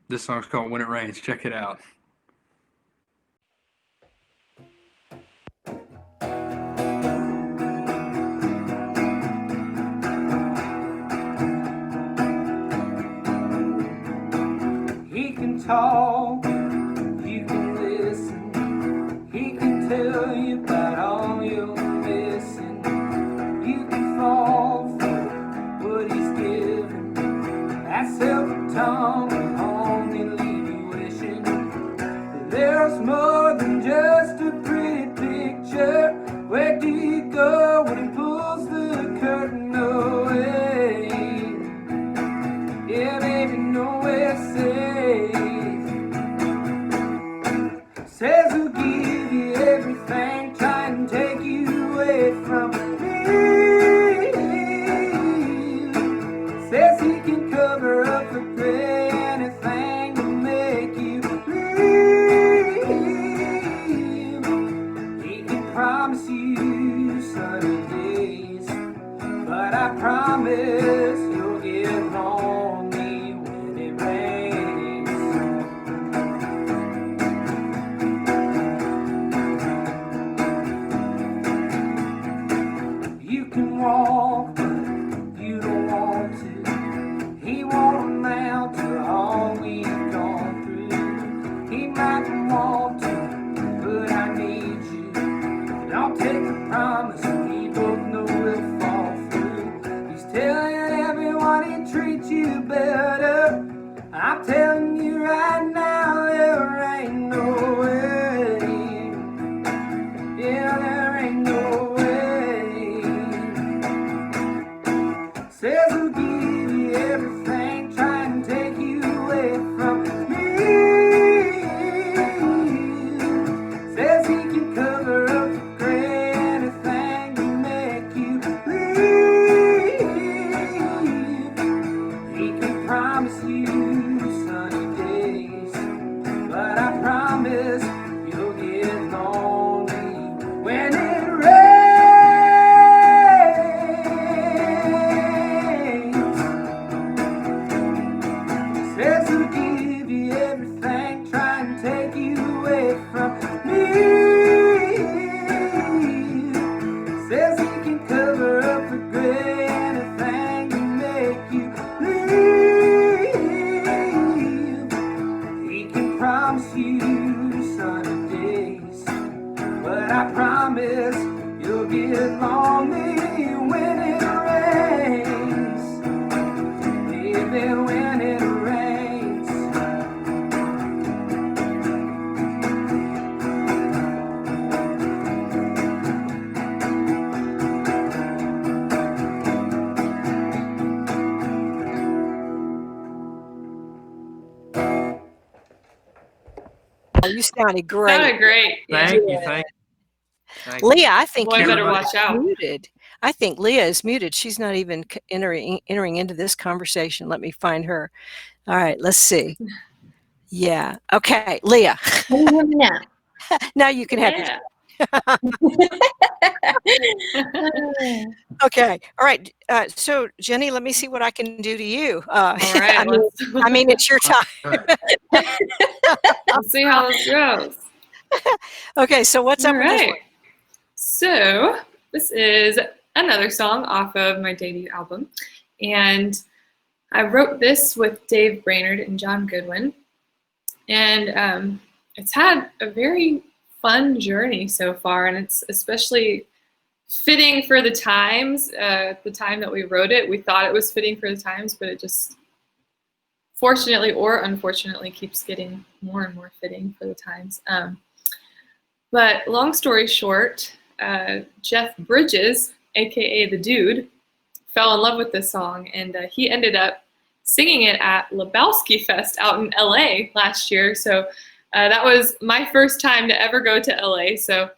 this song's called "When It Rains." Check it out. He can talk, you can listen. He can tell you about all you're missing. You can fall for what he's given. That silver tongue will only leave you wishing that there's more than just a pretty picture. Where do you go when he pulls the curtain away? Yeah, baby, nowhere safe. Says he'll give you everything, try and take you away from me. Says he can cover up for anything to make you leave. He can promise you sunny days, but I promise you'll get lonely when it rains. away from me. Says he can cover up regret, anything to make you leave. He can promise you sunny days, but I promise you'll get lonely when it rains. Baby, when it rains. Oh, you sounded great. Sounded great. Yeah. Thank you. Thank you. Leah, I think Boy, you're better watch out. muted. I think Leah is muted. She's not even entering into this conversation. Let me find her. All right, let's see. Yeah. Okay, Leah. Can you hear me now? Now you can have your Yeah. Okay. All right. So Jenny, let me see what I can do to you. All right. I mean, it's your time. Let's see how this goes. Okay. So what's up All with this right. one? So this is another song off of my debut album. And I wrote this with Dave Brainerd and John Goodwin. And it's had a very fun journey so far. And it's especially fitting for the times. The time that we wrote it, we thought it was fitting for the times, but it just fortunately or unfortunately keeps getting more and more fitting for the times. But long story short, Jeff Bridges, aka The Dude, fell in love with this song, and he ended up singing it at Lebowski Fest out in LA last year. So that was my first time to ever go to LA. So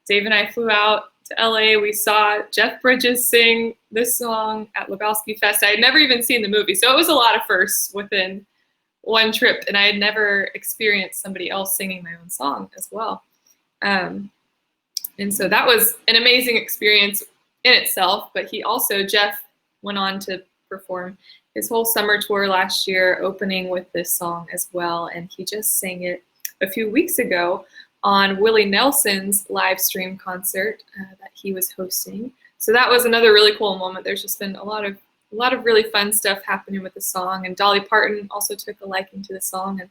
Dave and I flew out to LA. We saw Jeff Bridges sing this song at Lebowski Fest. I had never even seen the movie, so it was a lot of firsts within one trip, and I had never experienced somebody else singing my own song as well. And so that was an amazing experience in itself, but Jeff went on to perform his whole summer tour last year, opening with this song as well, and he just sang it a few weeks ago on Willie Nelson's live stream concert that he was hosting. So that was another really cool moment. There's just been a lot of really fun stuff happening with the song, and Dolly Parton also took a liking to the song. And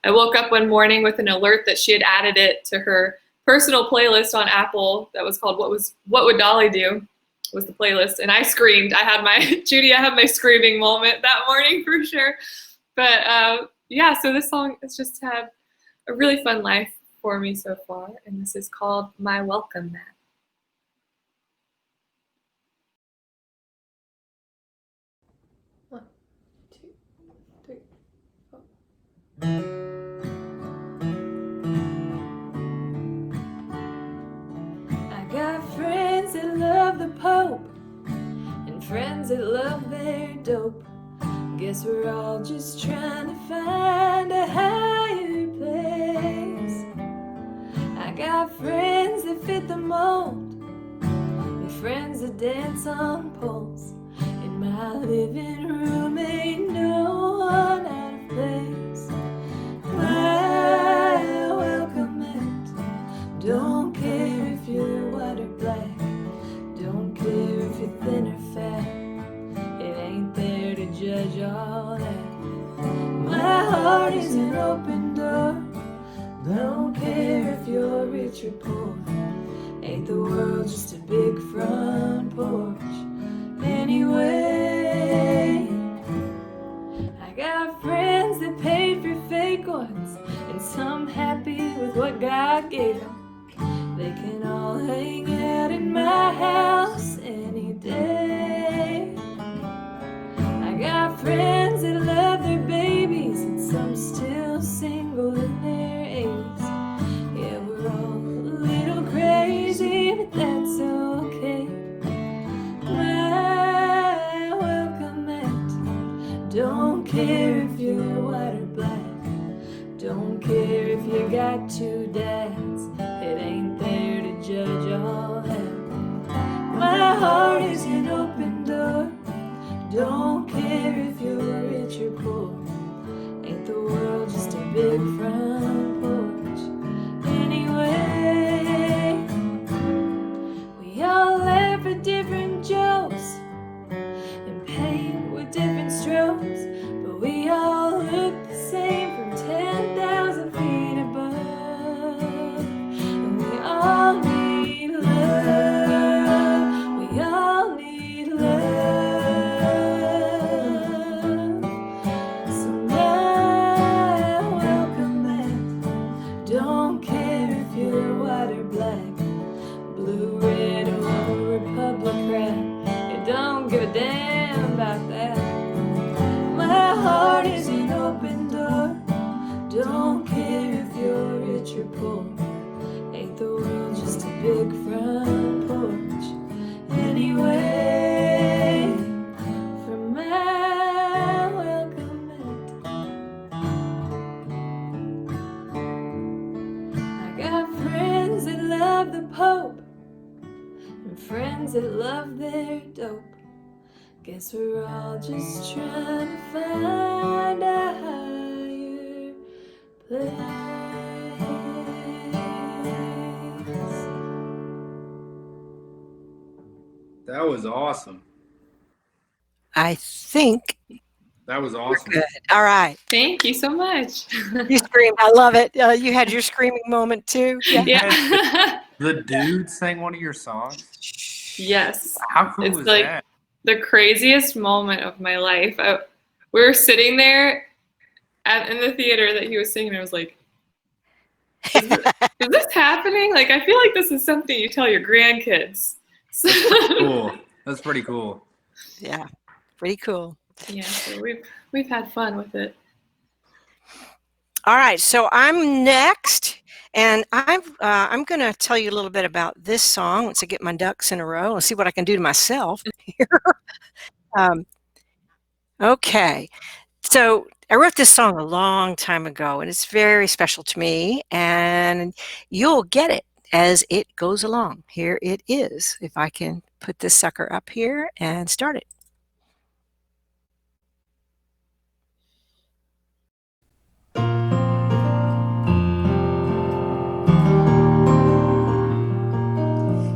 I woke up one morning with an alert that she had added it to her personal playlist on Apple that was called What Would Dolly Do? Was the playlist, and I screamed. I had my screaming moment that morning for sure. But yeah, so this song has just had a really fun life for me so far, and this is called My Welcome Mat. One, two, three, four. I got friends that love the Pope and friends that love their dope. Guess we're all just trying to find a higher place. I got friends that fit the mold and friends that dance on poles. In my living room ain't no one out of place. My welcome mat. Don't care if you're white or black. Don't care if you're thin or fat. It ain't there to judge all that. My heart is an open door. Don't care if you're rich or poor. Ain't the world just a big front porch? Anyway, I got friends that paid for fake ones, and some happy with what God gave them. They can all hang out in my house any day. I got friends that love their babies, and some still single in their 80s. Yeah, we're all a little crazy, but that's okay. My welcome mat. Don't care if you're white or black. Don't care if you got two dads. It ain't there to judge all that. My heart is an open door. Don't care if you're rich or poor. Ain't the world just a big front porch? Don't care if you're white or black, blue, red, or Republican. It don't give a damn about that. My heart is an open door. Don't care if you're rich or poor. Ain't the world just a big front porch? Anyway, for my welcome mat, I got friends that love the Pope and friends that love their dope. Guess we're all just trying to find a higher place. That was awesome. I think That was awesome. good. All right. Thank you so much. You screamed. I love it. You had your screaming moment too. Yeah. Yeah. The dude sang one of your songs? Yes. How cool It's was like that? the craziest moment of my life. We were sitting there in the theater that he was singing. I was like, is this happening? Like, I feel like this is something you tell your grandkids. Cool. That's pretty cool. Yeah. Pretty cool. Yeah, so we've had fun with it. All right. So I'm next, and I'm going to tell you a little bit about this song once I get my ducks in a row and see what I can do to myself here. Okay. So I wrote this song a long time ago, and it's very special to me, and you'll get it as it goes along. Here it is. If I can put this sucker up here and start it.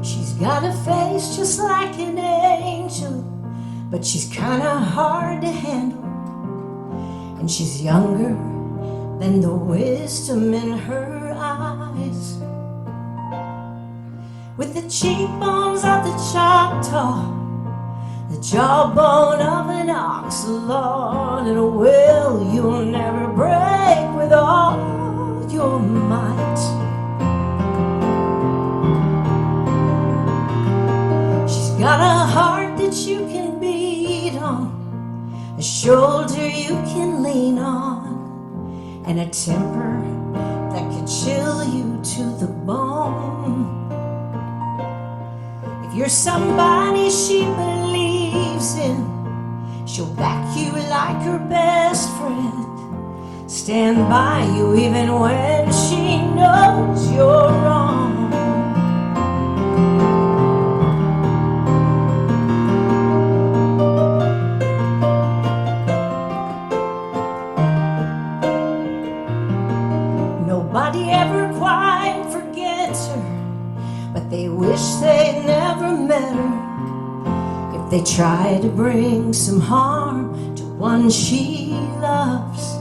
She's got a face just like an angel, but she's kinda hard to handle. And she's younger than the wisdom in her eyes. With the cheekbones of the Choctaw, the jawbone of an oxalot, and a will you'll never break with all your might. She's got a heart that you can beat on, a shoulder you can lean on, and a temper that could chill you to the bone. If you're somebody she believes in, she'll back you like her best friend, stand by you even when she knows you're wrong. Nobody ever quite forgets her, but they wish they'd never met her. If they try to bring some harm to one she loves,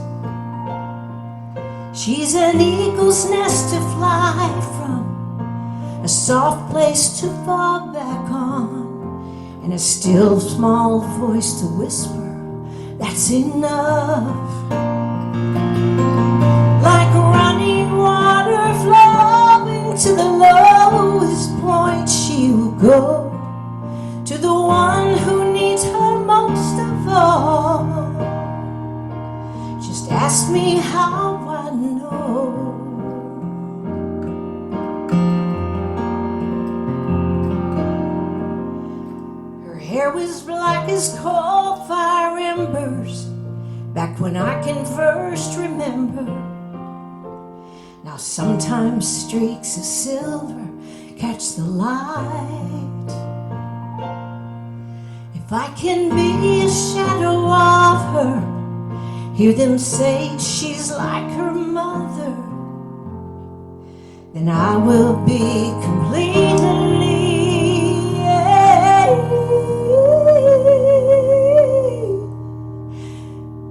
she's an eagle's nest to fly from, a soft place to fall back on, and a still small voice to whisper, that's enough. Like running water flowing to the lowest point, she will go to the one who needs her most of all. Just ask me how I know. Her hair was black as coal fire embers back when I can first remember. Now sometimes streaks of silver catch the light. If I can be a shadow of her, hear them say she's like her mother, then I will be completely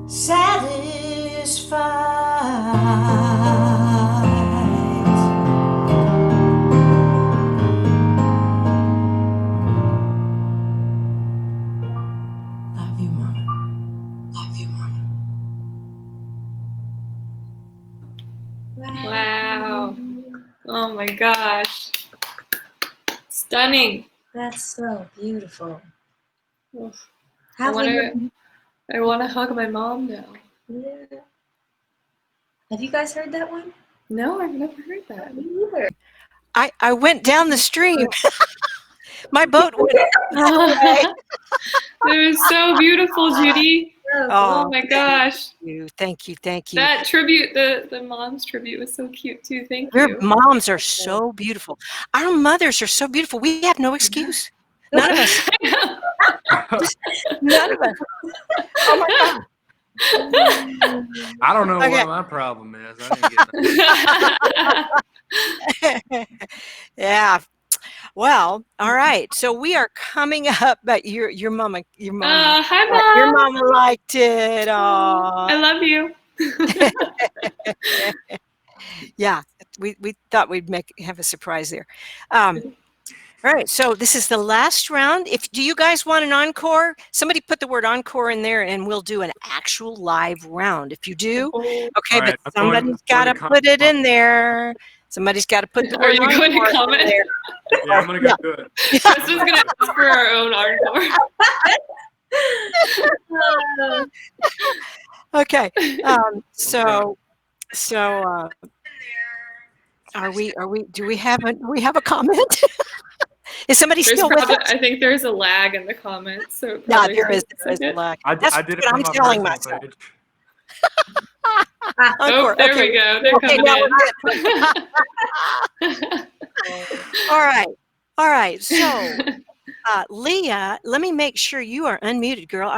satisfied. Love you, Mama. Love you, Mama. Wow. Oh my gosh. Stunning. That's so beautiful. Ugh. Have I want to hug my mom now. Yeah. Have you guys heard that one? No, I've never heard that. Me either. I went down the stream. My boat went away. It was so beautiful, Judy. Oh my gosh. Thank you. That tribute, the mom's tribute was so cute too. Thank Your you. moms are so beautiful. Our mothers are so beautiful. We have no excuse. None of us. None of us. Oh my God. I don't know Okay. what my problem is. I didn't get Yeah. Well, all right. So we are coming up, but your mama, Hi, Mom. your mama liked it. I love you. Yeah, we thought we'd have a surprise there. All right, so this is the last round. Do you guys want an encore? Somebody put the word encore in there, and we'll do an actual live round. If you do, okay, All but right, I'm somebody's got going to to put it in there. Somebody's got to put the word Are you going to encore in comment? there. Yeah, I'm going to go do it. Preston's going to ask for our own encore. Okay, so are we? Do we have a comment? Is somebody There's still with probably, us? I think there's a lag in the comments, so it Yeah, probably there is takes a second. lag. I That's did it what from I'm my telling personal myself. page. Oh, Encore. there Okay. we go. They're Okay, coming now in. All right. So, Leah, let me make sure you are unmuted, girl.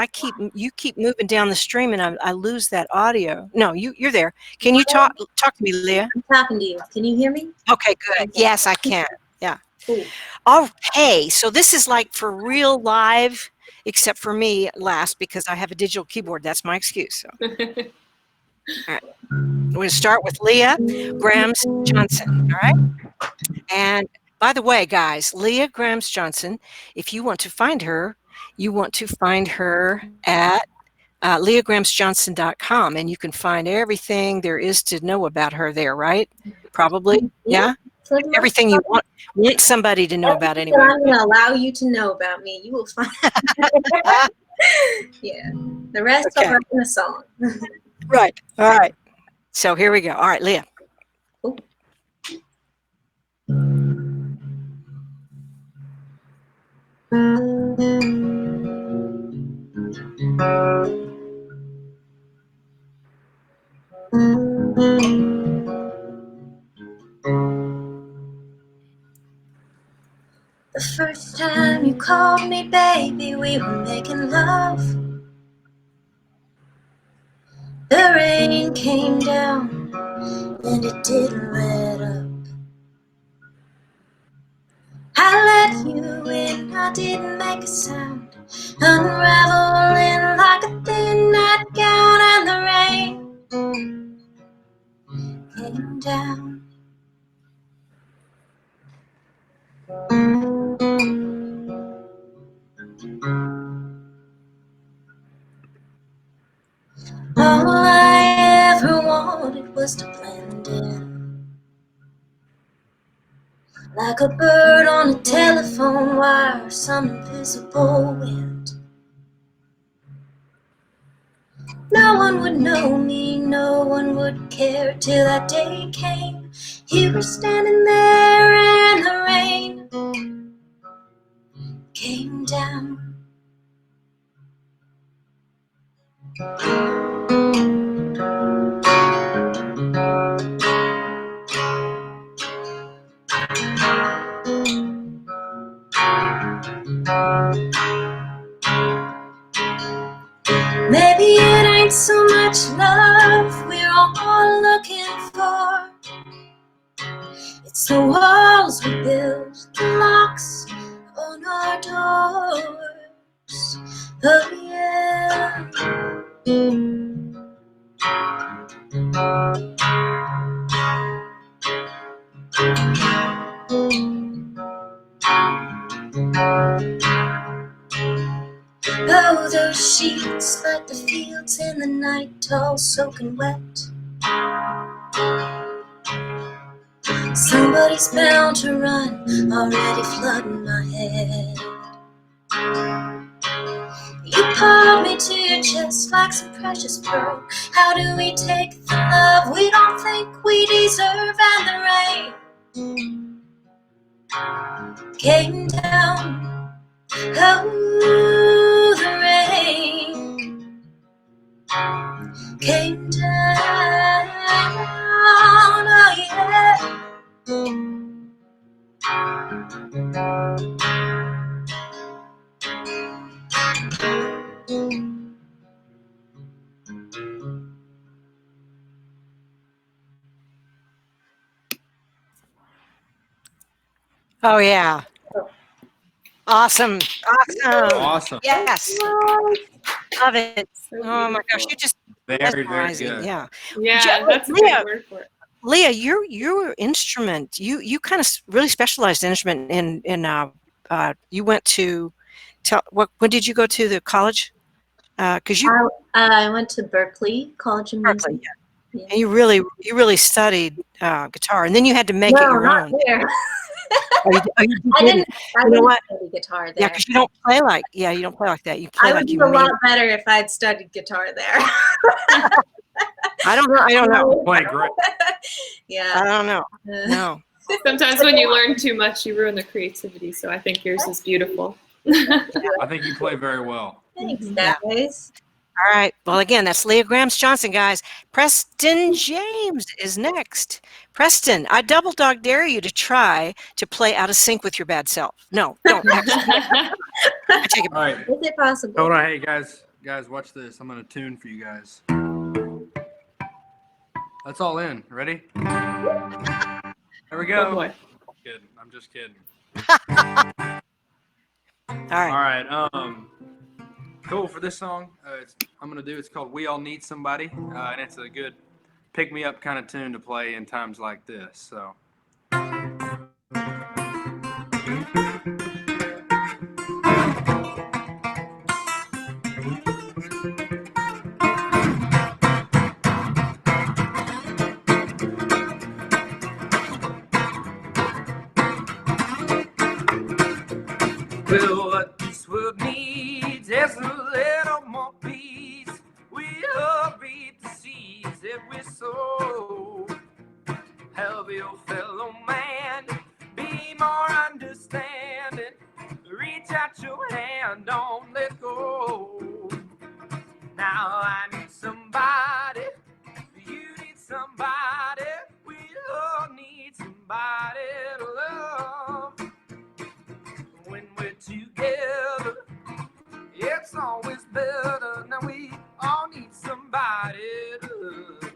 You keep moving down the stream, and I lose that audio. No, you're there. Can you talk to me, Leah? I'm talking to you. Can you hear me? Okay, good. Yes, I can. Yeah. Cool. Okay, so this is like for real live, except for me last because I have a digital keyboard. That's my excuse. So. All right. We're going to start with Leah Grams Johnson. All right. And by the way, guys, Leah Grams Johnson, if you want to find her, at leahgramsjohnson.com, and you can find everything there is to know about her there, right? Probably. Yeah. Everything you want somebody to know about anyway. I'm going to allow you to know about me. You will find. Yeah. The rest are in the song. Right. All right. So here we go. All right, Leah. Cool. The first time you called me, baby, we were making love. The rain came down and it didn't let up. I let you in, I didn't make a sound, unraveling like a thin nightgown, and the rain came down. All I ever wanted was to blend in, like a bird on a telephone wire, some invisible wind. No one would know me, no one would care, till that day came. You were standing there and the rain came down. Maybe it ain't so much love we're all looking for. It's the walls we build, the locks on our doors. Oh yeah. Oh, those sheets like the fields in the night, all soaking wet. Somebody's bound to run, already flooding my head. You pulled me to your chest like some precious pearl. How do we take the love we don't think we deserve? And the rain came down. Oh, the rain came down. Oh, yeah. Oh yeah. Awesome. Awesome. Awesome. Yes. Love it. So Oh my gosh, beautiful. you just Very, very mesmerizing. good. Yeah. Yeah, that's a Leah, good word for it. Leah, your instrument, you kind of really specialized in instrument you went to when did you go to the college? Because you I went to Berkeley College of Music. Berkeley, yeah. And you really studied guitar, and then you had to make it No, your not own. there. You I didn't. You know didn't what? study guitar Yeah, there. because you don't play like you don't play like that. You play I would like do you a made. lot better if I'd studied guitar there. I don't know. I don't know. Playing great. Yeah. I don't know. No. Sometimes when you learn too much, you ruin the creativity. So I think yours is beautiful. I think you play very well. Thanks, Yeah. guys. All right. Well, again, that's Leah Grams-Johnson, guys. Preston James is next. Preston, I double dog dare you to try to play Out of Sync with Your Bad Self. No, don't. Actually, I take it All back. right. Is it possible? Hold on. Hey, guys, watch this. I'm going to tune for you guys. That's all in. Ready? There we go. Oh boy. Kidding. I'm just kidding. All right. All right. Cool. For this song, it's called "We All Need Somebody," and it's a good pick-me-up kind of tune to play in times like this. So. Well, what this world needs is a little more peace. We all read the seeds that we sow. Help your fellow man be more understanding. Reach out your hand, don't let go. Now I need somebody, you need somebody. We all need somebody to love. When we're together, it's always better. Now we all need somebody to love.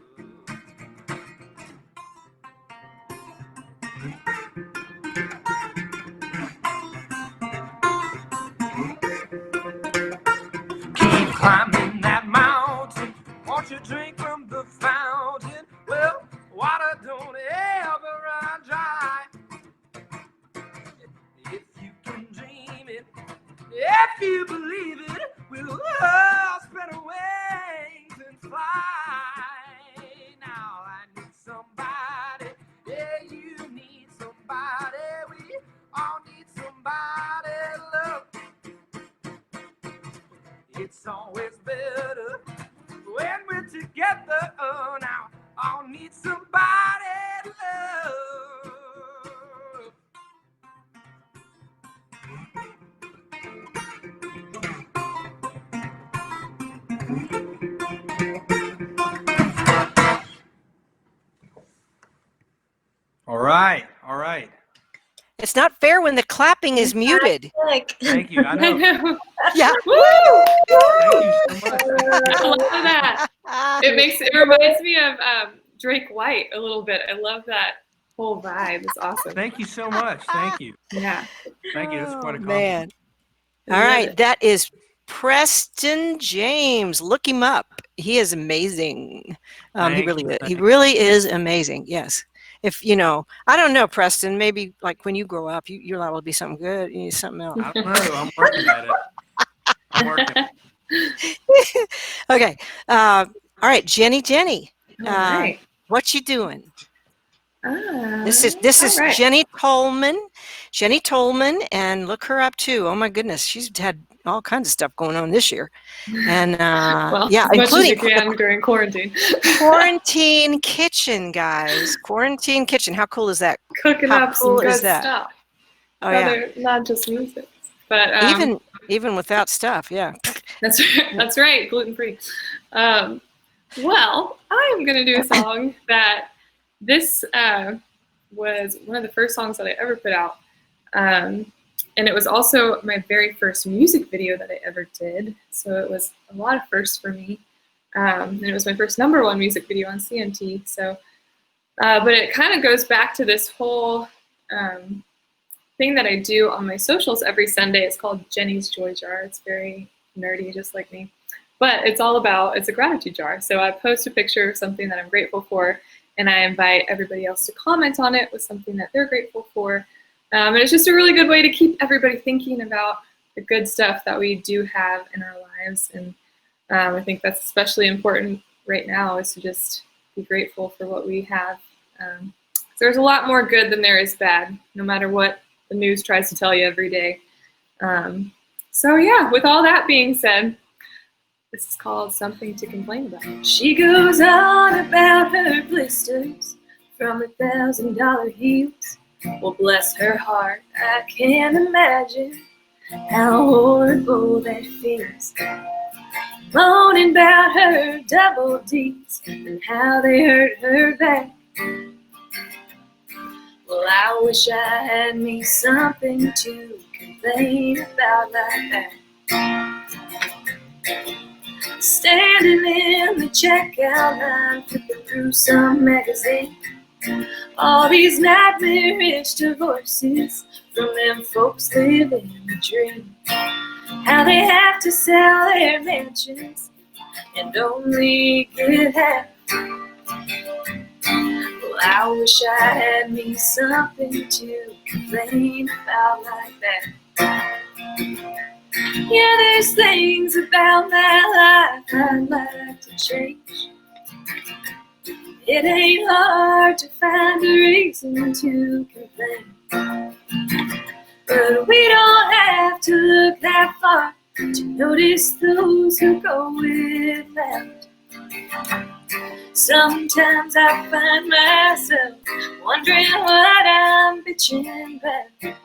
Keep climbing that mountain. Won't you drink from the fountain? Well, water don't ever run dry. If you can dream it, if you believe it, we'll all spread our wings and fly. Now I need somebody, yeah, you need somebody. We all need somebody to love. It's always better when we're together. Oh, now I'll need somebody to love. All right, all right. It's not fair when the clapping is muted. Thank you. I I know. know. Yeah. Woo! Thank you so much. I love that. It reminds me of Drake White a little bit. I love that whole vibe. It's awesome. Thank you so much. Thank you. Yeah. Thank you. That's quite a Oh, compliment. man. I All love right. it. That is Preston James. Look him up. He is amazing. He Thank really you, is. thank He you. really is amazing. Yes. If I don't know, Preston. Maybe like when you grow up, you're liable to be something good. You need something else. I don't know. I'm working at it. I'm working. Okay. All right, Jenny. All right. What you doing? This all is right. Jenny Tolman. Jenny Tolman, and look her up too. Oh my goodness, she's had all kinds of stuff going on this year, and Well, yeah, as much as including you can during quarantine. Quarantine Kitchen, guys. Quarantine Kitchen. How cool is that? Cooking How up cool some is good that? stuff. Oh yeah. Rather, not just music. But Even without stuff, yeah. that's right, gluten free. Well, I am going to do a song that this was one of the first songs that I ever put out. And it was also my very first music video that I ever did. So it was a lot of firsts for me. And it was my first #1 music video on CMT. So, but it kind of goes back to this whole thing that I do on my socials every Sunday. It's called Jenny's Joy Jar. It's very nerdy, just like me. But it's all about, it's a gratitude jar. So I post a picture of something that I'm grateful for, and I invite everybody else to comment on it with something that they're grateful for. And it's just a really good way to keep everybody thinking about the good stuff that we do have in our lives. And I think that's especially important right now, is to just be grateful for what we have. So there's a lot more good than there is bad, no matter what the news tries to tell you every day. So yeah, with all that being said, this is called Something to Complain About. She goes on about her blisters from $1,000 heels. Well, bless her heart, I can't imagine how horrible that feels. Moaning about her double D's and how they hurt her back. Well, I wish I had me something to complain about like that. Standing in the checkout line, flipping through some magazine. All these nightmarish divorces from them folks living the dream. How they have to sell their mansions and only get half. Well, I wish I had me something to complain about like that. Yeah, there's things about my life I'd like to change. It ain't hard to find a reason to complain. But we don't have to look that far to notice those who go without. Sometimes I find myself wondering what I'm bitching about.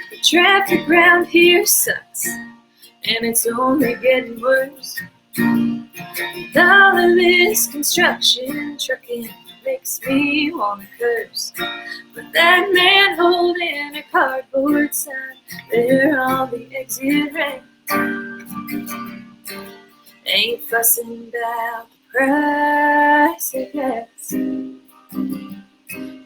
The traffic around here sucks, and it's only getting worse. With all of this construction trucking makes me wanna curse. But that man holding a cardboard sign there on the exit ramp ain't fussing about the price of gas.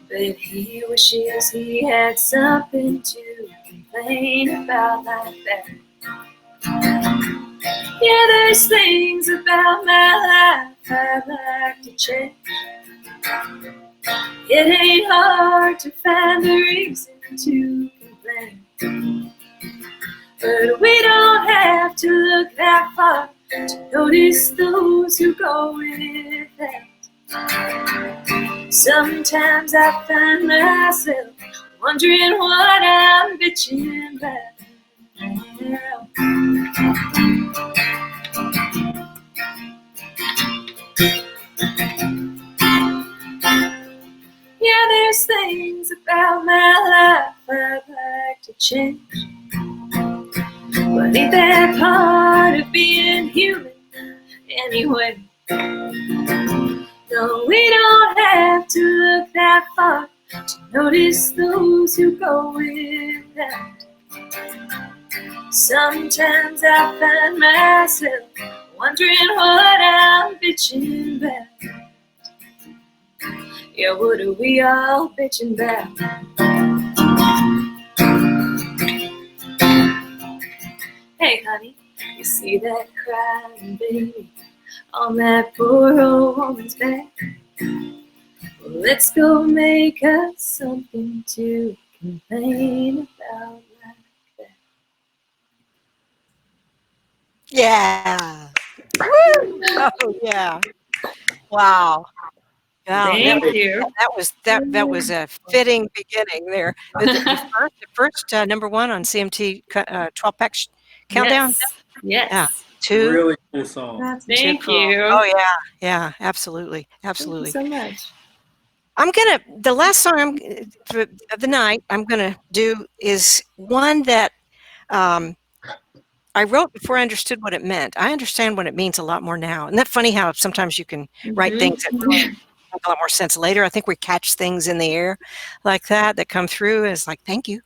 But he wishes he had something to complain about like that. Yeah, there's things about my life I'd like to change. It ain't hard to find a reason to complain. But we don't have to look that far to notice those who go without. Sometimes I find myself wondering what I'm bitching about. Yeah, there's things about my life I'd like to change. But ain't that part of being human anyway? No, we don't have to look that far to notice those who go without. Sometimes I find myself wondering what I'm bitching about. Yeah, what are we all bitching about? Hey honey, you see that crying baby on that poor old woman's back? Well, let's go make us something to complain about like that. Yeah. Woo! Oh yeah. Wow. Wow, Thank you. that was a fitting beginning there. The first number one on CMT 12-pack countdown. Yes. Yeah, two. Really cool song. That's Thank Too cool. you. Oh yeah, yeah, absolutely, Thank you absolutely. so much. The last song of the night I'm gonna do is one that I wrote before I understood what it meant. I understand what it means a lot more now. Isn't that funny how sometimes you can write things that really make a lot more sense later? I think we catch things in the air like that come through as like, thank you.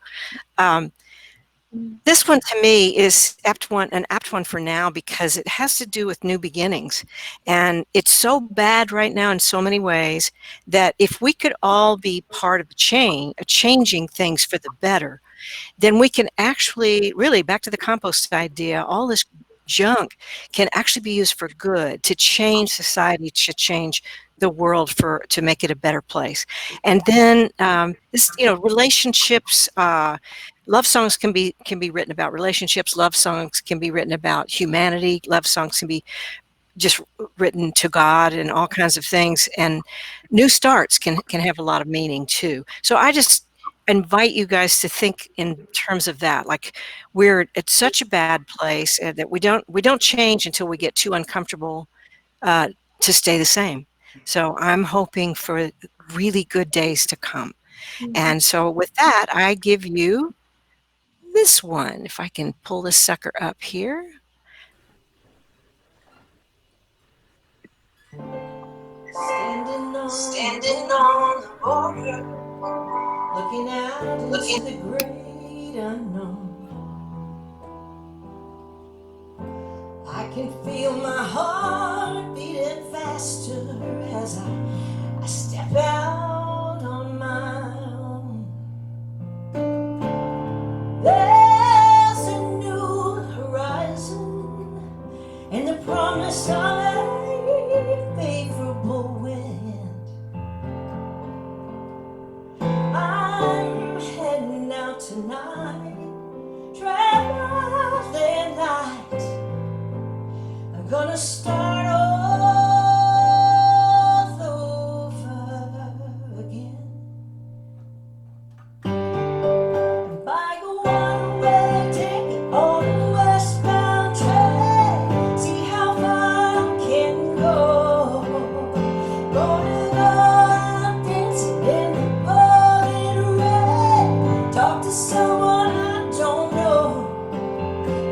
This one to me is an apt one for now because it has to do with new beginnings. And it's so bad right now in so many ways that if we could all be part of changing things for the better, then we can actually, really, back to the compost idea, all this junk can actually be used for good, to change society, to change the world, to make it a better place. And then relationships, love songs can be written about relationships, love songs can be written about humanity, love songs can be just written to God and all kinds of things, and new starts can have a lot of meaning too. So I just invite you guys to think in terms of that. Like, we're at such a bad place that we don't change until we get too uncomfortable to stay the same. So I'm hoping for really good days to come. And so with that, I give you this one. If I can pull this sucker up here. Standing on the border, looking out into the great unknown. I can feel my heart beating faster as I step out on my own. There's a new horizon and the promise of a favorable wind. I'm heading out tonight, traveling light. I'm gonna start all over again. By the one-way ticket on the westbound train, see how far I can go. Gonna go out dancing in the pouring rain. Talk to someone I don't know.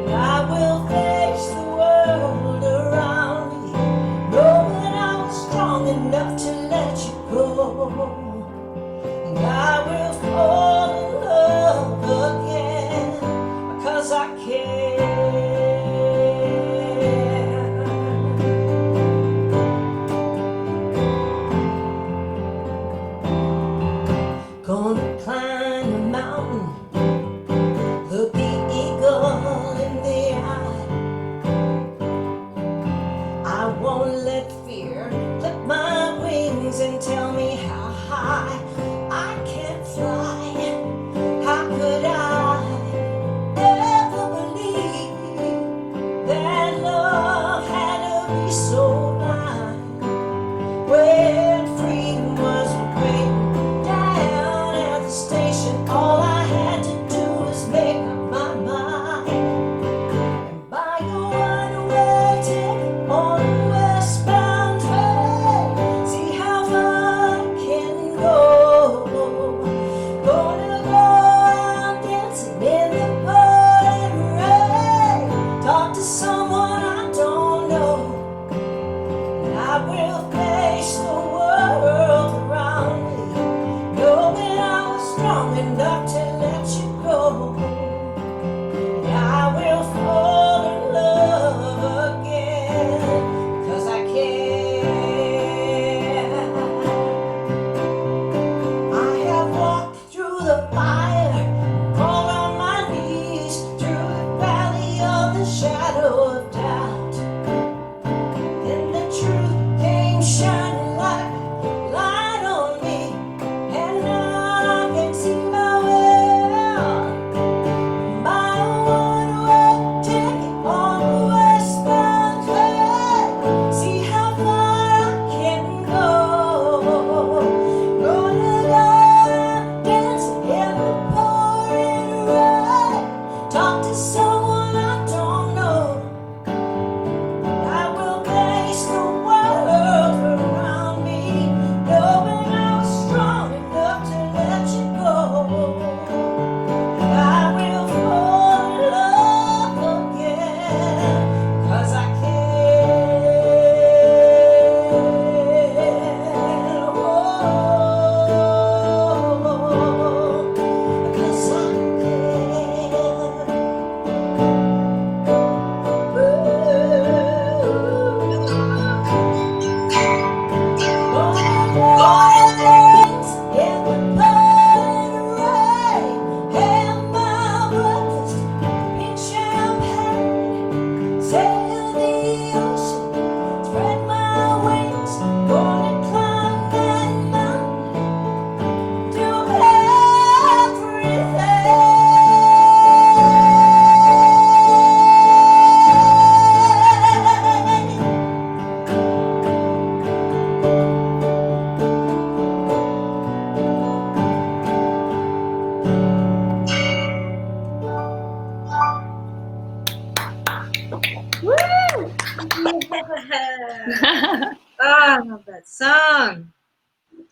I will face the world around me, knowing I'm strong enough to let you go. And I will fall in love again, because I can. Gonna climb a mountain, look the eagle in the eye. I won't let fear clip my wings and tell me how high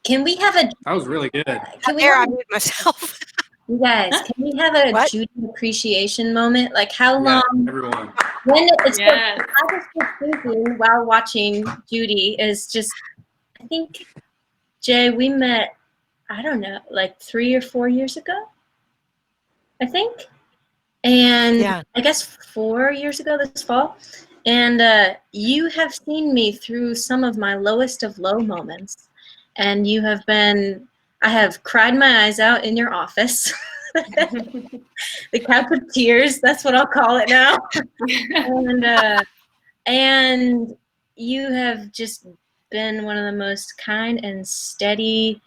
Can we have a That was really good. can we There, I have, mute myself. you guys, can we have a What? Judy appreciation moment? Like how Yeah, long everyone. when it's Yes. I just was thinking while watching Judy is just I think Jay, we met, I don't know, like 3 or 4 years ago, I think. And Yeah. I guess 4 years ago this fall. And you have seen me through some of my lowest of low moments. And you have been, I have cried my eyes out in your office. The couch of tears, that's what I'll call it now. And you have just been one of the most kind and steady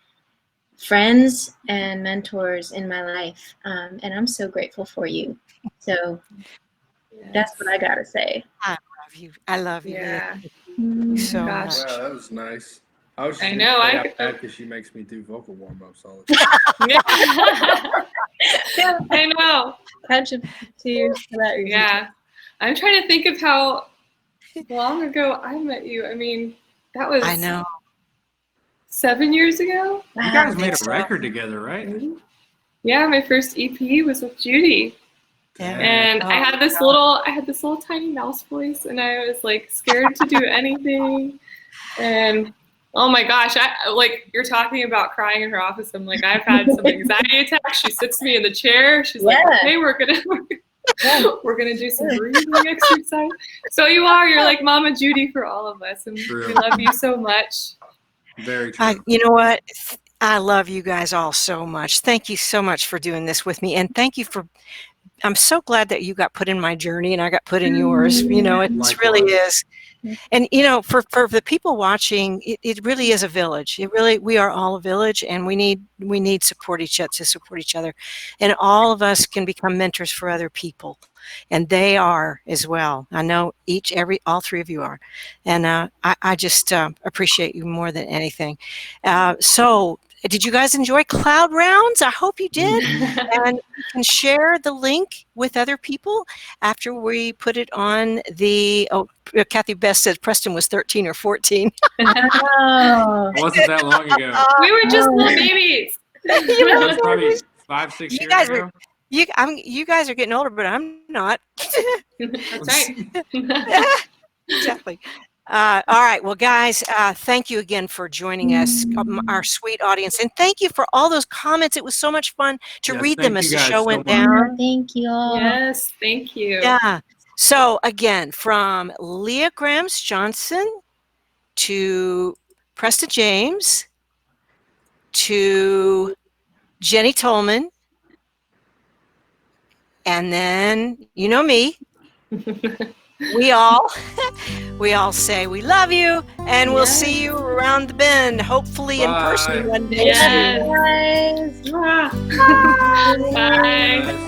friends and mentors in my life. And I'm so grateful for you. So that's what I gotta say. I love you. I love you, Leah. Yeah. Thank you so Gosh. much. Wow, that was nice. I was just I gonna know, say I- I'm mad because she makes me do vocal warm-ups all the time. I know. Couch of tears for that reason. Yeah. I'm trying to think of how long ago I met you. I mean, that was I know. 7 years ago. You Wow. guys made a so. record together, right? Maybe. Yeah, my first EP was with Judy. Yeah. And I had this little tiny mouse voice, and I was like scared to do anything. And oh my gosh, like you're talking about crying in her office. I'm like, I've had some anxiety attacks. She sits me in the chair. She's like, Yeah. okay, we're gonna do some breathing exercise. So you're like Mama Judy for all of us, and True. we love you so much. Very true. You know what? I love you guys all so much. Thank you so much for doing this with me. And thank you for, I'm so glad that you got put in my journey and I got put in yours. You know, it really Likewise. is. And, you know, for the people watching, it really is a village. We are all a village, and we need support to support each other. And all of us can become mentors for other people. And they are as well. I know all three of you are. And I just appreciate you more than anything. So did you guys enjoy Cloud Rounds? I hope you did. And you can share the link with other people after we put it on the, Kathy Best said Preston was 13 or 14. Oh. It wasn't that long ago. We were just little babies. That was probably 5-6 You years guys ago. You guys are getting older, but I'm not. That's right. Exactly. All right. Well, guys, thank you again for joining us, our sweet audience. And thank you for all those comments. It was so much fun to Yes, read thank them as you the guys show so went much. down. Thank you all. Yes, thank you. Yeah. So again, from Leah Grams Johnson to Preston James to Jenny Tolman, and then you know me. We all say we love you, and we'll see you around the bend, hopefully in person Bye. one day. Yes. Guys. Bye. Bye.